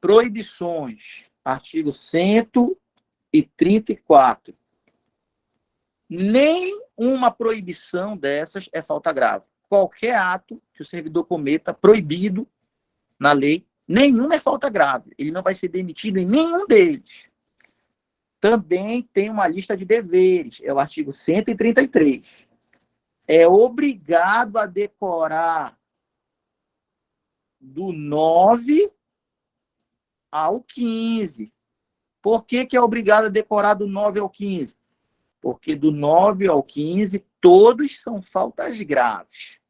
proibições. Artigo 134. Nenhuma proibição dessas é falta grave. Qualquer ato que o servidor cometa proibido na lei, nenhuma é falta grave. Ele não vai ser demitido em nenhum deles. Também tem uma lista de deveres, é o artigo 133. É obrigado a decorar do 9 ao 15. Por que é obrigado a decorar do 9 ao 15? Porque do 9 ao 15, todos são faltas graves.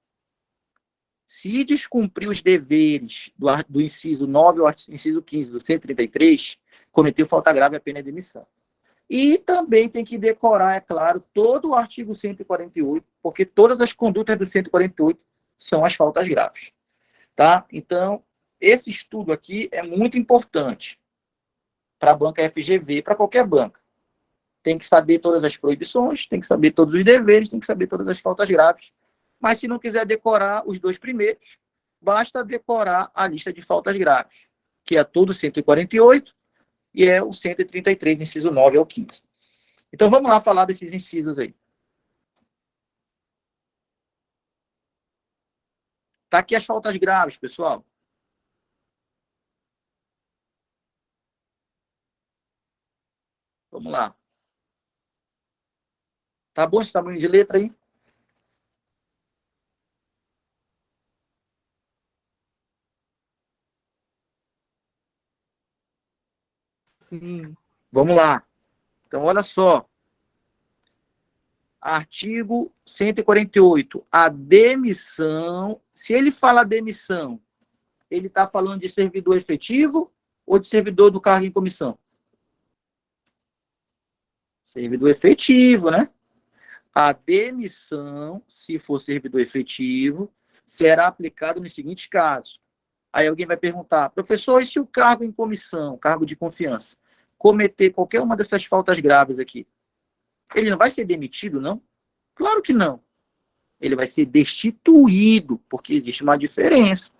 Se descumprir os deveres do inciso 9 ao inciso 15 do 133, cometeu falta grave, a pena é demissão. E também tem que decorar, é claro, todo o artigo 148, porque todas as condutas do 148 são as faltas graves. Tá? Então, esse estudo aqui é muito importante para a banca FGV, para qualquer banca. Tem que saber todas as proibições, tem que saber todos os deveres, tem que saber todas as faltas graves. Mas se não quiser decorar os dois primeiros, basta decorar a lista de faltas graves, que é todo o 148 e é o 133, inciso 9 ao 15. Então, vamos lá falar desses incisos aí. Tá aqui as faltas graves, pessoal. Vamos lá. Tá bom esse tamanho de letra aí? Sim. Vamos lá. Então, olha só. Artigo 148. A demissão. Se ele fala demissão, ele está falando de servidor efetivo ou de servidor do cargo em comissão? Servidor efetivo, né? A demissão, se for servidor efetivo, será aplicada nos seguintes casos. Aí alguém vai perguntar, professor, e se o cargo em comissão, cargo de confiança, cometer qualquer uma dessas faltas graves aqui? Ele não vai ser demitido, não? Claro que não. Ele vai ser destituído, porque existe uma diferença.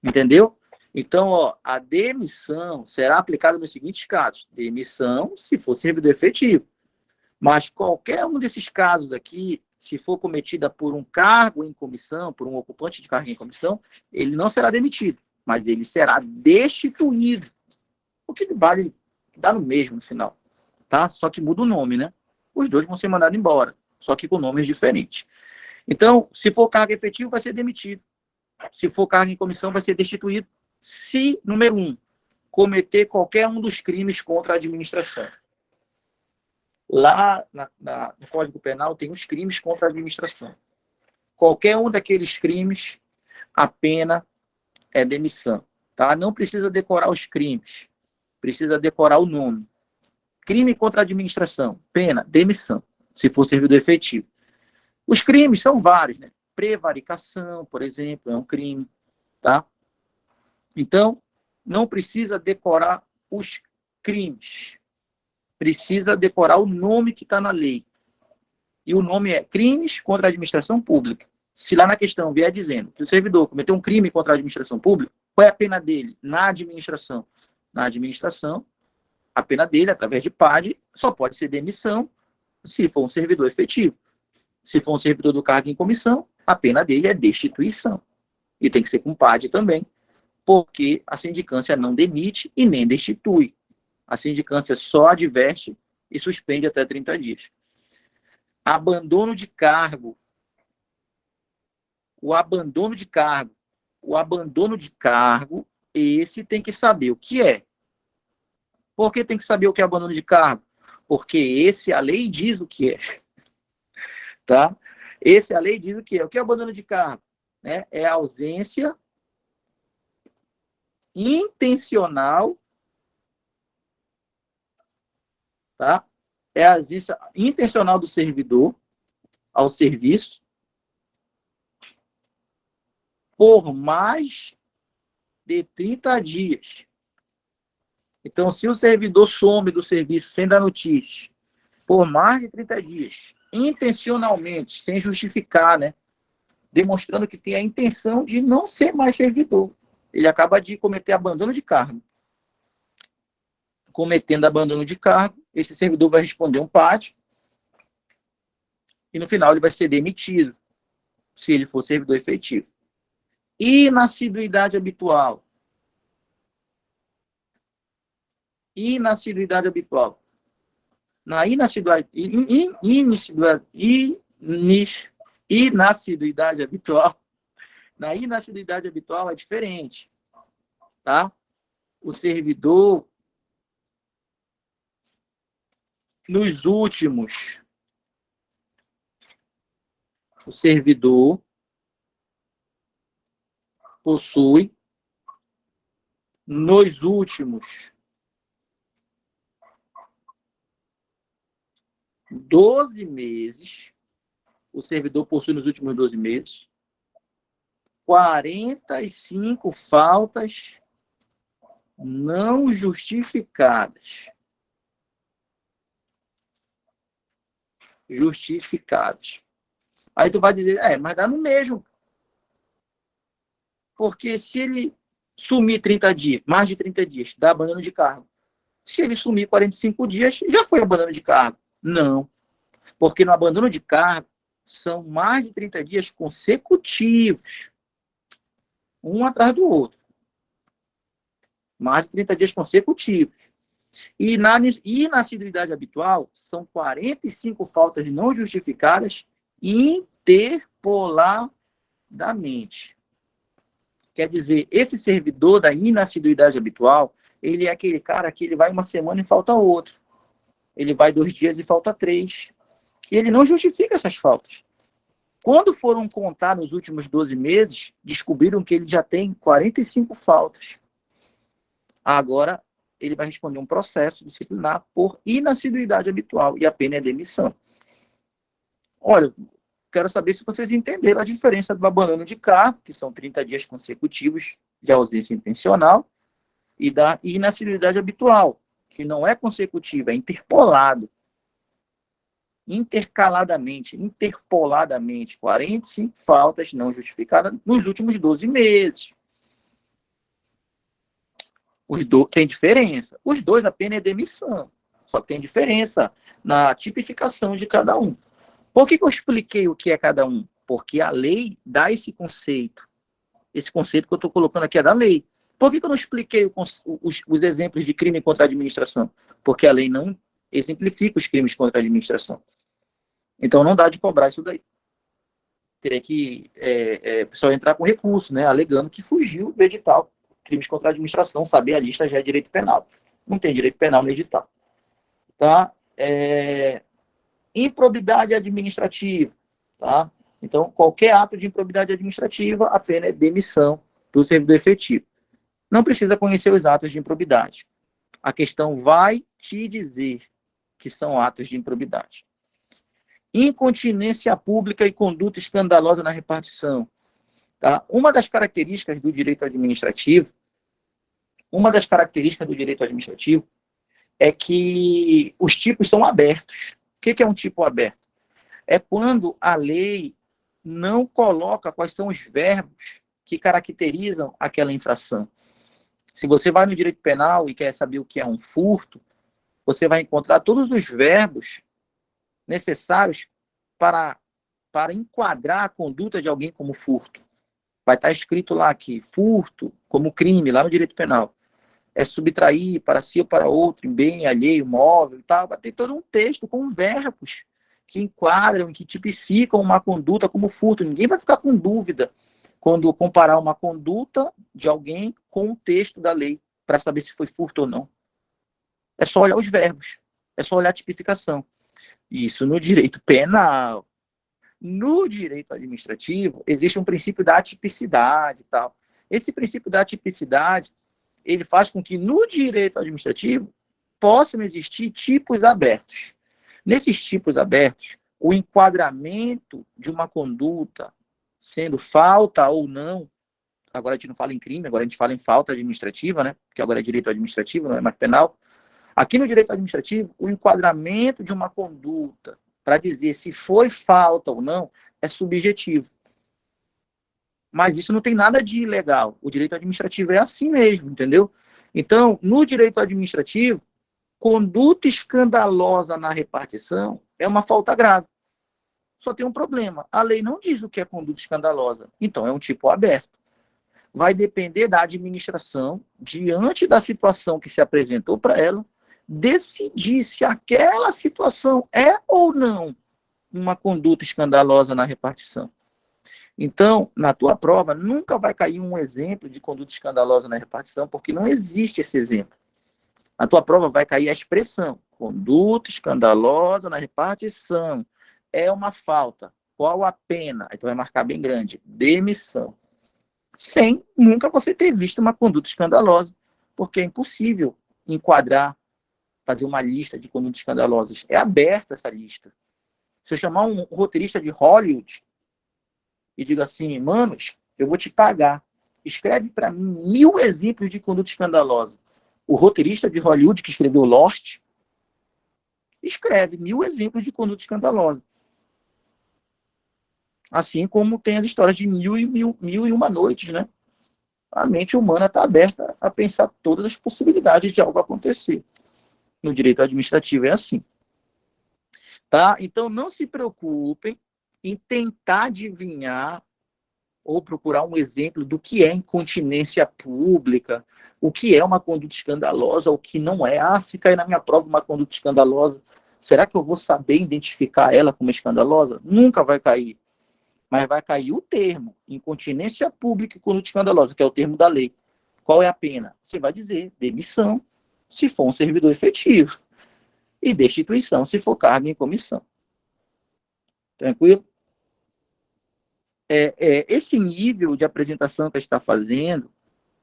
Entendeu? Então, ó, a demissão será aplicada nos seguintes casos. Demissão, se for servidor efetivo. Mas qualquer um desses casos aqui, se for cometida por um cargo em comissão, por um ocupante de cargo em comissão, ele não será demitido, mas ele será destituído. O que vale, dá no mesmo no final. Tá? Só que muda o nome, né? Os dois vão ser mandados embora. só que com nomes diferentes. Então, se for cargo efetivo, vai ser demitido. Se for cargo em comissão, vai ser destituído. Se, número 1, cometer qualquer um dos crimes contra a administração. Lá no Código Penal tem os crimes contra a administração. Qualquer um daqueles crimes, a pena é demissão. Tá? Não precisa decorar os crimes, precisa decorar o nome. Crime contra a administração, pena, demissão, se for servidor efetivo. Os crimes são vários, né? Prevaricação, por exemplo, é um crime. Tá? Então, não precisa decorar os crimes. Precisa decorar o nome que está na lei. E o nome é crimes contra a administração pública. Se lá na questão vier dizendo que o servidor cometeu um crime contra a administração pública, qual é a pena dele na administração? Na administração, a pena dele, através de PAD, só pode ser demissão se for um servidor efetivo. Se for um servidor do cargo em comissão, a pena dele é destituição. E tem que ser com PAD também, porque a sindicância não demite e nem destitui. A sindicância só adverte e suspende até 30 dias. Abandono de cargo. O abandono de cargo. O abandono de cargo, esse tem que saber o que é. Por que tem que saber o que é abandono de cargo? Porque esse, a lei diz o que é. Tá? Esse, a lei diz o que é. O que é abandono de cargo? Né? É a ausência intencional, tá? É a ausência intencional do servidor ao serviço por mais de 30 dias. Então, se o servidor some do serviço sem dar notícia, por mais de 30 dias, intencionalmente, sem justificar, né? Demonstrando que tem a intenção de não ser mais servidor, ele acaba de cometer abandono de cargo. Cometendo abandono de cargo, esse servidor vai responder um PAD e no final ele vai ser demitido, se ele for servidor efetivo. Inassiduidade habitual. Inassiduidade habitual. Na inassiduidade habitual, na inassiduidade habitual é diferente, tá? O servidor, nos últimos, o servidor possui, nos últimos 12 meses, o servidor possui nos últimos 12 meses, 45 faltas não justificadas. Justificadas. Aí tu vai dizer, mas dá no mesmo. Porque se ele sumir 30 dias, mais de 30 dias, dá abandono de cargo. Se ele sumir 45 dias, já foi abandono de cargo. Não. Porque no abandono de cargo, são mais de 30 dias consecutivos. Um atrás do outro. Mais de 30 dias consecutivos. E na inassiduidade habitual, são 45 faltas não justificadas interpoladamente. Quer dizer, esse servidor da inassiduidade habitual, ele é aquele cara que ele vai uma semana e falta outro. Ele vai 2 dias e falta 3. E ele não justifica essas faltas. Quando foram contar nos últimos 12 meses, descobriram que ele já tem 45 faltas. Agora, ele vai responder um processo disciplinar por inassiduidade habitual e a pena é demissão. Olha, quero saber se vocês entenderam a diferença do abandono de cargo, que são 30 dias consecutivos de ausência intencional, e da inassiduidade habitual, que não é consecutiva, é interpolado. Interpoladamente, 45 faltas não justificadas nos últimos 12 meses. Tem diferença. Os dois, a pena é demissão. Só tem diferença na tipificação de cada um. Por que eu expliquei o que é cada um? Porque a lei dá esse conceito. Esse conceito que eu estou colocando aqui é da lei. Por que eu não expliquei os exemplos de crime contra a administração? Porque a lei não exemplifica os crimes contra a administração. Então não dá de cobrar isso daí. Teria que o pessoal entrar com recurso, né, alegando que fugiu do edital. Crimes contra a administração, saber a lista já é direito penal. Não tem direito penal no edital. Tá? Improbidade administrativa. Tá? Então, qualquer ato de improbidade administrativa, a pena é demissão do servidor efetivo. Não precisa conhecer os atos de improbidade. A questão vai te dizer que são atos de improbidade. Incontinência pública e conduta escandalosa na repartição. Tá? Uma das características do direito administrativo é que os tipos são abertos. O que é um tipo aberto? É quando a lei não coloca quais são os verbos que caracterizam aquela infração. Se você vai no direito penal e quer saber o que é um furto, você vai encontrar todos os verbos necessários para enquadrar a conduta de alguém como furto. Vai estar escrito lá que furto, como crime, lá no direito penal, é subtrair para si ou para outro, em bem alheio, móvel e tal. Vai ter todo um texto com verbos que enquadram, que tipificam uma conduta como furto. Ninguém vai ficar com dúvida quando comparar uma conduta de alguém com o texto da lei, para saber se foi furto ou não. É só olhar os verbos, é só olhar a tipificação. Isso no direito penal. No direito administrativo, existe um princípio da atipicidade e tal. Esse princípio da atipicidade, ele faz com que no direito administrativo possam existir tipos abertos. Nesses tipos abertos, o enquadramento de uma conduta, sendo falta ou não, agora a gente não fala em crime, agora a gente fala em falta administrativa, né? Porque agora é direito administrativo, não é mais penal. Aqui no direito administrativo, o enquadramento de uma conduta para dizer se foi falta ou não é subjetivo. Mas isso não tem nada de ilegal. O direito administrativo é assim mesmo, entendeu? Então, no direito administrativo, conduta escandalosa na repartição é uma falta grave. Só tem um problema. A lei não diz o que é conduta escandalosa. Então, é um tipo aberto. Vai depender da administração, diante da situação que se apresentou para ela, decidir se aquela situação é ou não uma conduta escandalosa na repartição. Então, na tua prova, nunca vai cair um exemplo de conduta escandalosa na repartição, porque não existe esse exemplo. Na tua prova vai cair a expressão conduta escandalosa na repartição. É uma falta. Qual a pena? Então vai marcar bem grande. Demissão. Sem nunca você ter visto uma conduta escandalosa, porque é impossível enquadrar, fazer uma lista de condutas escandalosas. É aberta essa lista. Se eu chamar um roteirista de Hollywood e digo assim, manos, eu vou te pagar. Escreve para mim 1000 exemplos de conduta escandalosa. O roteirista de Hollywood que escreveu Lost escreve 1000 exemplos de conduta escandalosa. Assim como tem as histórias de mil e uma noites, né? A mente humana está aberta a pensar todas as possibilidades de algo acontecer. No direito administrativo é assim. Tá? Então, não se preocupem em tentar adivinhar ou procurar um exemplo do que é incontinência pública, o que é uma conduta escandalosa, o que não é. Ah, se cair na minha prova uma conduta escandalosa, será que eu vou saber identificar ela como escandalosa? Nunca vai cair. Mas vai cair o termo, incontinência pública e conduta escandalosa, que é o termo da lei. Qual é a pena? Você vai dizer demissão, se for um servidor efetivo, e destituição, se for cargo em comissão. Tranquilo? Esse nível de apresentação que a gente está fazendo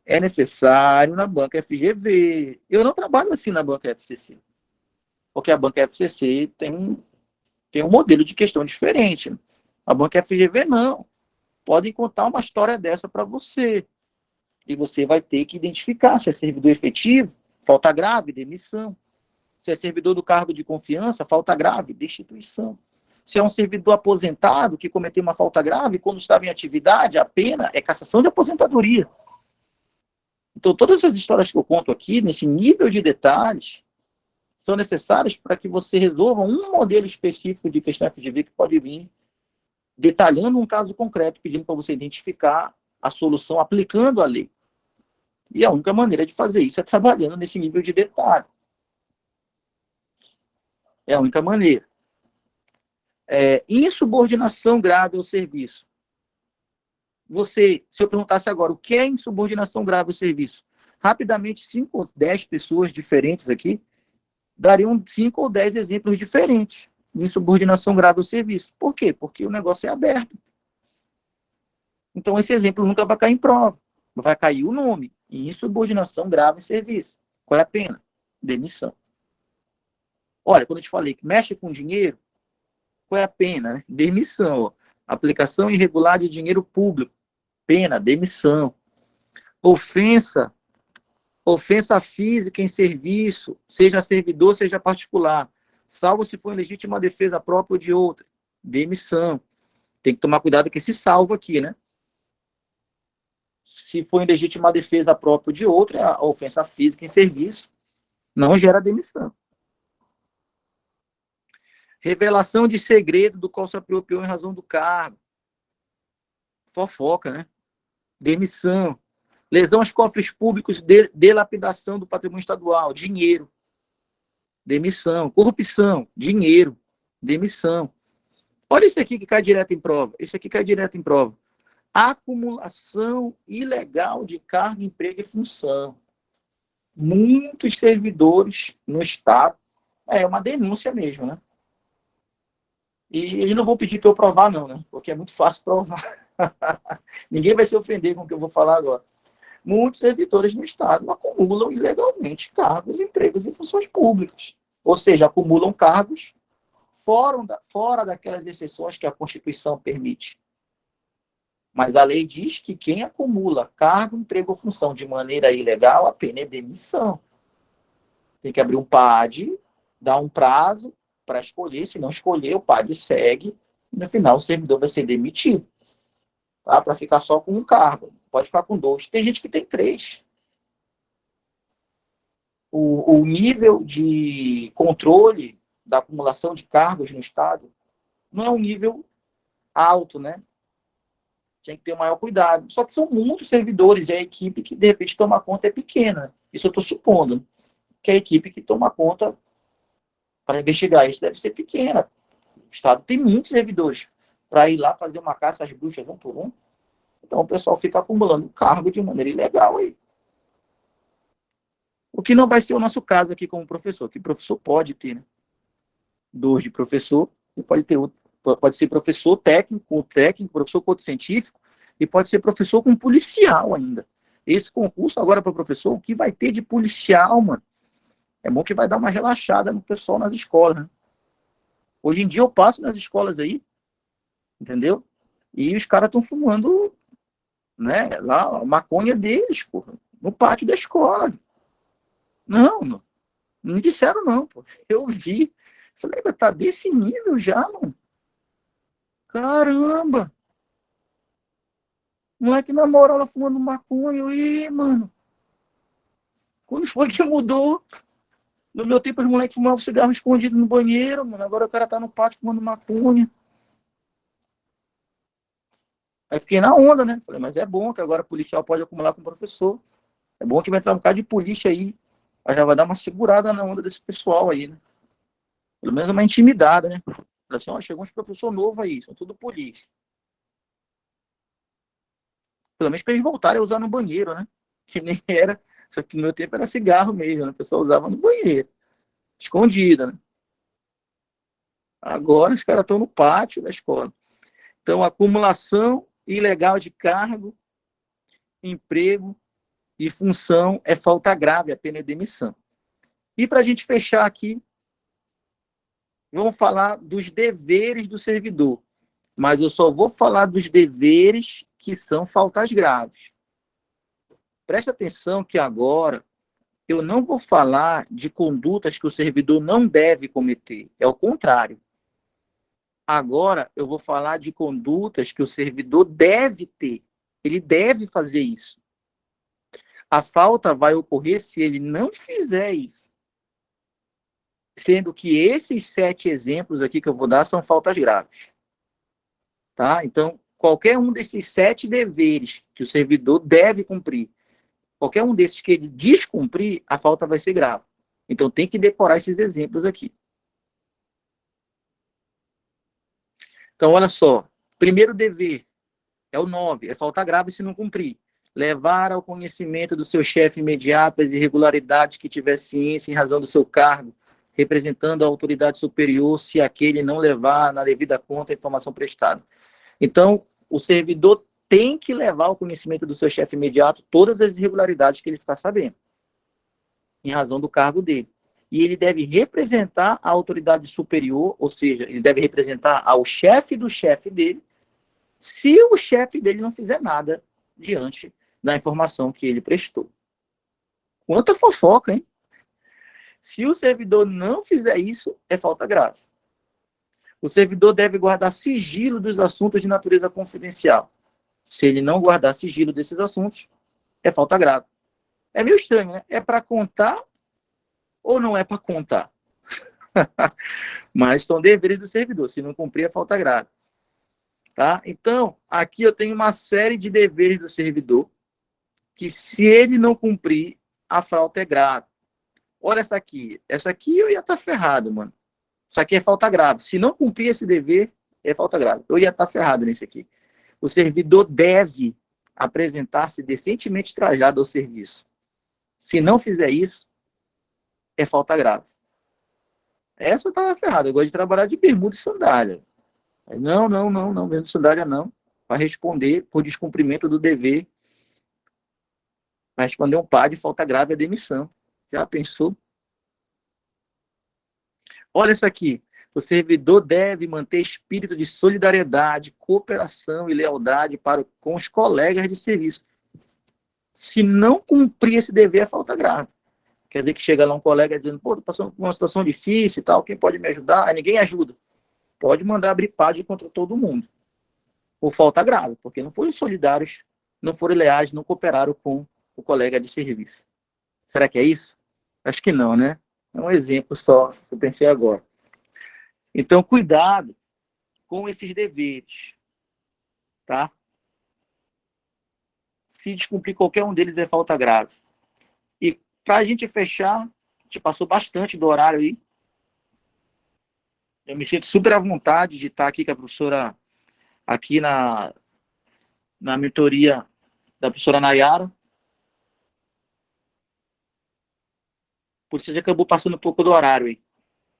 é necessário na banca FGV. Eu não trabalho assim na banca FCC, porque a banca FCC tem um modelo de questão diferente. A banca FGV não. Podem contar uma história dessa para você. E você vai ter que identificar se é servidor efetivo, falta grave, demissão. Se é servidor do cargo de confiança, falta grave, destituição. Se é um servidor aposentado que cometeu uma falta grave, quando estava em atividade, a pena é cassação de aposentadoria. Então, todas as histórias que eu conto aqui, nesse nível de detalhes, são necessárias para que você resolva um modelo específico de questão FGV que pode vir detalhando um caso concreto, pedindo para você identificar a solução aplicando a lei. E a única maneira de fazer isso é trabalhando nesse nível de detalhe. É a única maneira. Insubordinação grave ao serviço. Se eu perguntasse agora, o que é insubordinação grave ao serviço? Rapidamente, 5 ou 10 pessoas diferentes aqui dariam 5 ou 10 exemplos diferentes de insubordinação grave ao serviço. Por quê? Porque o negócio é aberto. Então, esse exemplo nunca vai cair em prova. Vai cair o nome. Insubordinação grave ao serviço. Qual é a pena? Demissão. Olha, quando eu te falei que mexe com dinheiro, qual é a pena? Né? Demissão. Ó. Aplicação irregular de dinheiro público. Pena, demissão. Ofensa física em serviço, seja servidor, seja particular, salvo se for em legítima defesa própria ou de outra. Demissão. Tem que tomar cuidado com esse salvo aqui, né? Se for em legítima defesa própria ou de outra, a ofensa física em serviço não gera demissão. Revelação de segredo do qual se apropriou em razão do cargo. Fofoca, né? Demissão. Lesão aos cofres públicos, delapidação do patrimônio estadual, dinheiro. Demissão. Corrupção, dinheiro. Demissão. Olha isso aqui que cai direto em prova. Isso aqui cai direto em prova. Acumulação ilegal de cargo, emprego e função. Muitos servidores no Estado. É uma denúncia mesmo, né? E eles não vão pedir para eu provar, não, né? Porque é muito fácil provar. Ninguém vai se ofender com o que eu vou falar agora. Muitos servidores no Estado acumulam ilegalmente cargos, empregos e funções públicas. Ou seja, acumulam cargos fora daquelas exceções que a Constituição permite. Mas a lei diz que quem acumula cargo, emprego ou função de maneira ilegal, a pena é demissão. Tem que abrir um PAD, dar um prazo para escolher. Se não escolher, o PAD segue e no final o servidor vai ser demitido. Tá? Para ficar só com um cargo. Pode ficar com 2. Tem gente que tem 3. O nível de controle da acumulação de cargos no Estado não é um nível alto, né? Tem que ter maior cuidado. Só que são muitos servidores e a equipe que, de repente, toma conta é pequena. Isso eu estou supondo. Que a equipe que toma conta para investigar isso deve ser pequena. O Estado tem muitos servidores para ir lá fazer uma caça às bruxas um por um. Então o pessoal fica acumulando cargo de maneira ilegal aí. O que não vai ser o nosso caso aqui como professor, que professor pode ter, né? 2 de professor, e pode ter outro, pode ser professor técnico, professor com outro científico, e pode ser professor com policial ainda. Esse concurso agora para professor, o que vai ter de policial, mano? É bom que vai dar uma relaxada no pessoal nas escolas, né? Hoje em dia eu passo nas escolas aí, entendeu? E os caras estão fumando, né, lá, a maconha deles, porra, no pátio da escola. Não me disseram não, pô. Eu vi. Falei, tá desse nível já, mano. Caramba. Moleque na moral lá fumando maconha. Ih, mano. Quando foi que mudou? No meu tempo, os moleques fumavam cigarro escondido no banheiro, mano. Agora o cara tá no pátio fumando maconha. Aí fiquei na onda, né? Falei, mas é bom que agora o policial pode acumular com o professor. É bom que vai entrar um bocado de polícia aí. Aí já vai dar uma segurada na onda desse pessoal aí, né? Pelo menos uma intimidada, né? Falei assim, ó, chegou uns professor novo aí, são tudo polícia. Pelo menos para eles voltarem a usar no banheiro, né? Que nem era, só que no meu tempo era cigarro mesmo, né? O pessoal usava no banheiro. Escondida, né? Agora os caras estão no pátio da escola. Então, acumulação ilegal de cargo, emprego e função é falta grave, a pena é demissão. E para a gente fechar aqui, vamos falar dos deveres do servidor. Mas eu só vou falar dos deveres que são faltas graves. Presta atenção que agora eu não vou falar de condutas que o servidor não deve cometer. É o contrário. Agora eu vou falar de condutas que o servidor deve ter. Ele deve fazer isso. A falta vai ocorrer se ele não fizer isso. Sendo que esses 7 exemplos aqui que eu vou dar são faltas graves. Tá? Então, qualquer um desses 7 deveres que o servidor deve cumprir, qualquer um desses que ele descumprir, a falta vai ser grave. Então, tem que decorar esses exemplos aqui. Então, olha só. Primeiro dever é o 9, é falta grave se não cumprir. Levar ao conhecimento do seu chefe imediato as irregularidades que tiver ciência em razão do seu cargo, representando a autoridade superior, se aquele não levar na devida conta a informação prestada. Então, o servidor tem que levar ao conhecimento do seu chefe imediato todas as irregularidades que ele está sabendo, em razão do cargo dele. E ele deve representar a autoridade superior, ou seja, ele deve representar ao chefe do chefe dele, se o chefe dele não fizer nada diante da informação que ele prestou. Quanta fofoca, hein? Se o servidor não fizer isso, é falta grave. O servidor deve guardar sigilo dos assuntos de natureza confidencial. Se ele não guardar sigilo desses assuntos, é falta grave. É meio estranho, né? É para contar ou não é para contar? Mas são deveres do servidor. Se não cumprir, é falta grave. Tá? Então, aqui eu tenho uma série de deveres do servidor que, se ele não cumprir, a falta é grave. Olha essa aqui. Essa aqui eu ia estar ferrado, mano. Isso aqui é falta grave. Se não cumprir esse dever, é falta grave. Eu ia estar ferrado nesse aqui. O servidor deve apresentar-se decentemente trajado ao serviço. Se não fizer isso, é falta grave. Essa eu estava ferrado. Eu gosto de trabalhar de bermuda e sandália. Não, bermuda e sandália não. Vai responder por descumprimento do dever. Vai responder um par de falta grave, a demissão. Já pensou? Olha isso aqui. O servidor deve manter espírito de solidariedade, cooperação e lealdade com os colegas de serviço. Se não cumprir esse dever, é falta grave. Quer dizer que chega lá um colega dizendo, pô, tô passando por uma situação difícil e tal, quem pode me ajudar? Aí ninguém ajuda. Pode mandar abrir PAD contra todo mundo. Por falta grave, porque não foram solidários, não foram leais, não cooperaram com o colega de serviço. Será que é isso? Acho que não, né? É um exemplo só que eu pensei agora. Então, cuidado com esses deveres, tá? Se descumprir qualquer um deles, é falta grave. E para a gente fechar, a gente passou bastante do horário aí. Eu me sinto super à vontade de estar aqui com a professora, aqui na mentoria da professora Nayara. Por isso, a gente acabou passando um pouco do horário aí.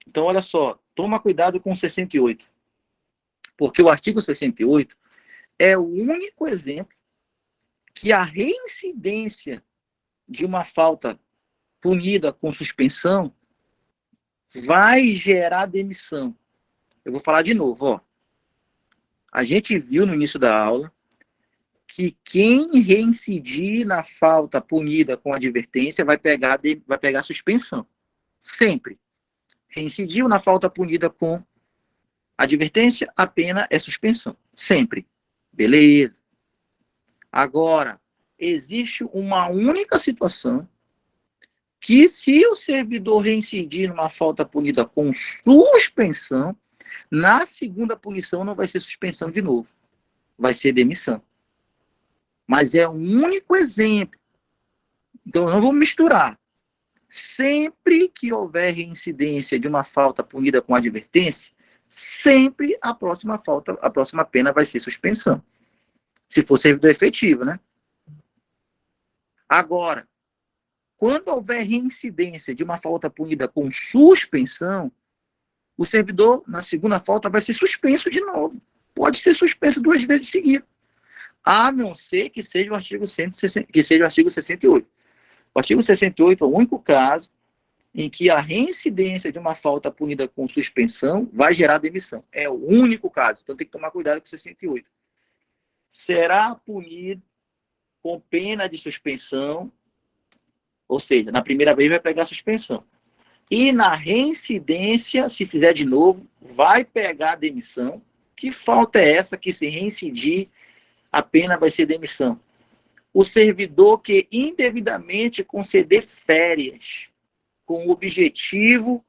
Então, olha só, toma cuidado com o 68. Porque o artigo 68 é o único exemplo que a reincidência de uma falta punida com suspensão vai gerar demissão. Eu vou falar de novo, ó. A gente viu no início da aula que quem reincidir na falta punida com advertência vai pegar suspensão. Sempre. Reincidiu na falta punida com advertência, a pena é suspensão. Sempre. Beleza. Agora, existe uma única situação que, se o servidor reincidir numa falta punida com suspensão, na segunda punição não vai ser suspensão de novo. Vai ser demissão. Mas é o único exemplo. Então, não vamos misturar. Sempre que houver reincidência de uma falta punida com advertência, sempre a próxima pena vai ser suspensão. Se for servidor efetivo, né? Agora, quando houver reincidência de uma falta punida com suspensão, o servidor, na segunda falta, vai ser suspenso de novo. Pode ser suspenso 2 vezes seguidas. A não ser que seja o artigo 68. O artigo 68 é o único caso em que a reincidência de uma falta punida com suspensão vai gerar demissão. É o único caso. Então tem que tomar cuidado com o 68. Será punido com pena de suspensão, ou seja, na primeira vez vai pegar suspensão. E na reincidência, se fizer de novo, vai pegar demissão. Que falta é essa que, se reincidir, a pena vai ser demissão? O servidor que indevidamente conceder férias, com o objetivo,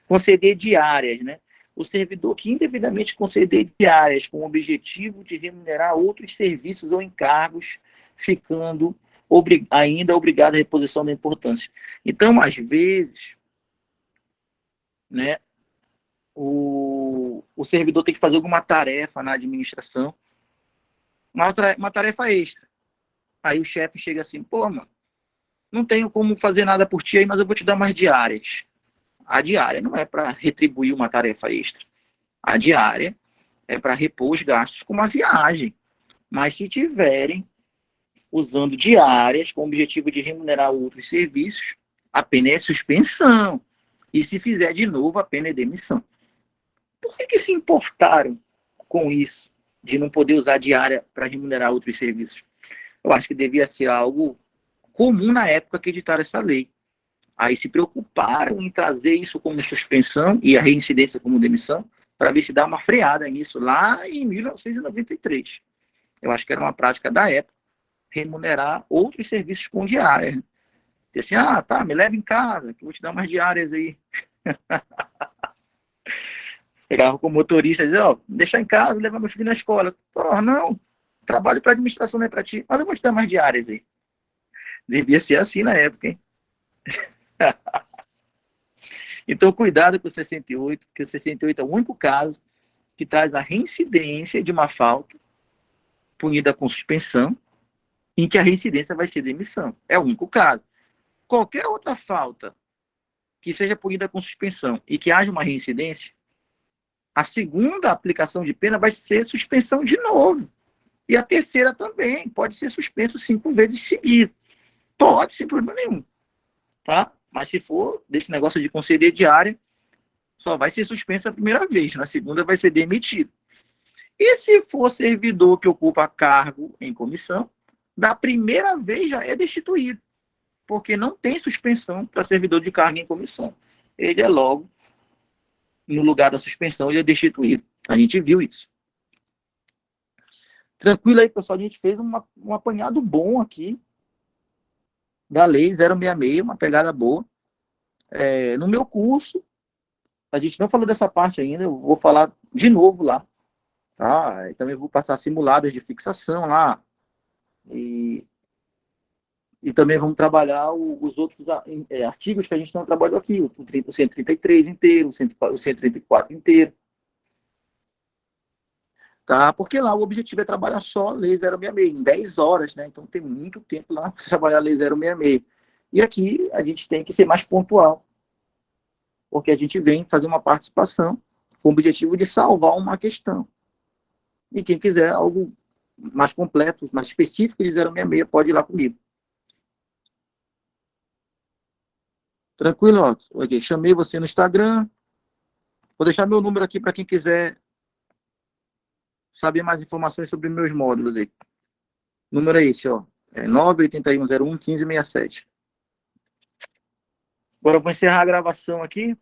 conceder diárias, né? O servidor que indevidamente conceder diárias com o objetivo de remunerar outros serviços ou encargos, ficando ainda obrigado à reposição da importância. Então, às vezes, né, o o servidor tem que fazer alguma tarefa na administração, uma tarefa extra. Aí o chefe chega assim, pô, mano, não tenho como fazer nada por ti aí, mas eu vou te dar umas diárias. A diária não é para retribuir uma tarefa extra. A diária é para repor os gastos com uma viagem. Mas se tiverem usando diárias com o objetivo de remunerar outros serviços, a pena é suspensão. E se fizer de novo, a pena é demissão. Por que se importaram com isso, de não poder usar diária para remunerar outros serviços? Eu acho que devia ser algo comum na época que editaram essa lei. Aí se preocuparam em trazer isso como suspensão e a reincidência como demissão, para ver se dá uma freada nisso lá em 1993. Eu acho que era uma prática da época, remunerar outros serviços com diária. E assim, tá, me leva em casa, que eu vou te dar umas diárias aí. Pegava com o motorista e dizia, deixar em casa, levar meu filho na escola. Porra, não, trabalho para administração não é para ti, mas eu vou te dar mais diárias aí. Devia ser assim na época, hein? Então, cuidado com o 68, porque o 68 é o único caso que traz a reincidência de uma falta punida com suspensão, em que a reincidência vai ser demissão. É o único caso. Qualquer outra falta que seja punida com suspensão e que haja uma reincidência, a segunda aplicação de pena vai ser suspensão de novo. E a terceira também pode ser suspenso 5 vezes seguido. Pode, sem problema nenhum. Tá? Mas se for desse negócio de conceder diária, só vai ser suspenso a primeira vez. Na segunda vai ser demitido. E se for servidor que ocupa cargo em comissão, da primeira vez já é destituído. Porque não tem suspensão para servidor de cargo em comissão. Ele é logo, no lugar da suspensão, ele é destituído. A gente viu isso. Tranquilo aí, pessoal. A gente fez um apanhado bom aqui da Lei 066, uma pegada boa. No meu curso, a gente não falou dessa parte ainda, eu vou falar de novo lá. Tá? Também vou passar simulados de fixação lá. E também vamos trabalhar os outros artigos que a gente não trabalhou aqui, o 133 inteiro, o 134 inteiro. Tá? Porque lá o objetivo é trabalhar só a Lei 066, em 10 horas, né? Então tem muito tempo lá para trabalhar a Lei 066. E aqui a gente tem que ser mais pontual, porque a gente vem fazer uma participação com o objetivo de salvar uma questão. E quem quiser algo mais completo, mais específico de 066, pode ir lá comigo. Tranquilo? Ok, chamei você no Instagram. Vou deixar meu número aqui para quem quiser saber mais informações sobre meus módulos aí. O número é esse, ó. É 98101-1567. Agora eu vou encerrar a gravação aqui.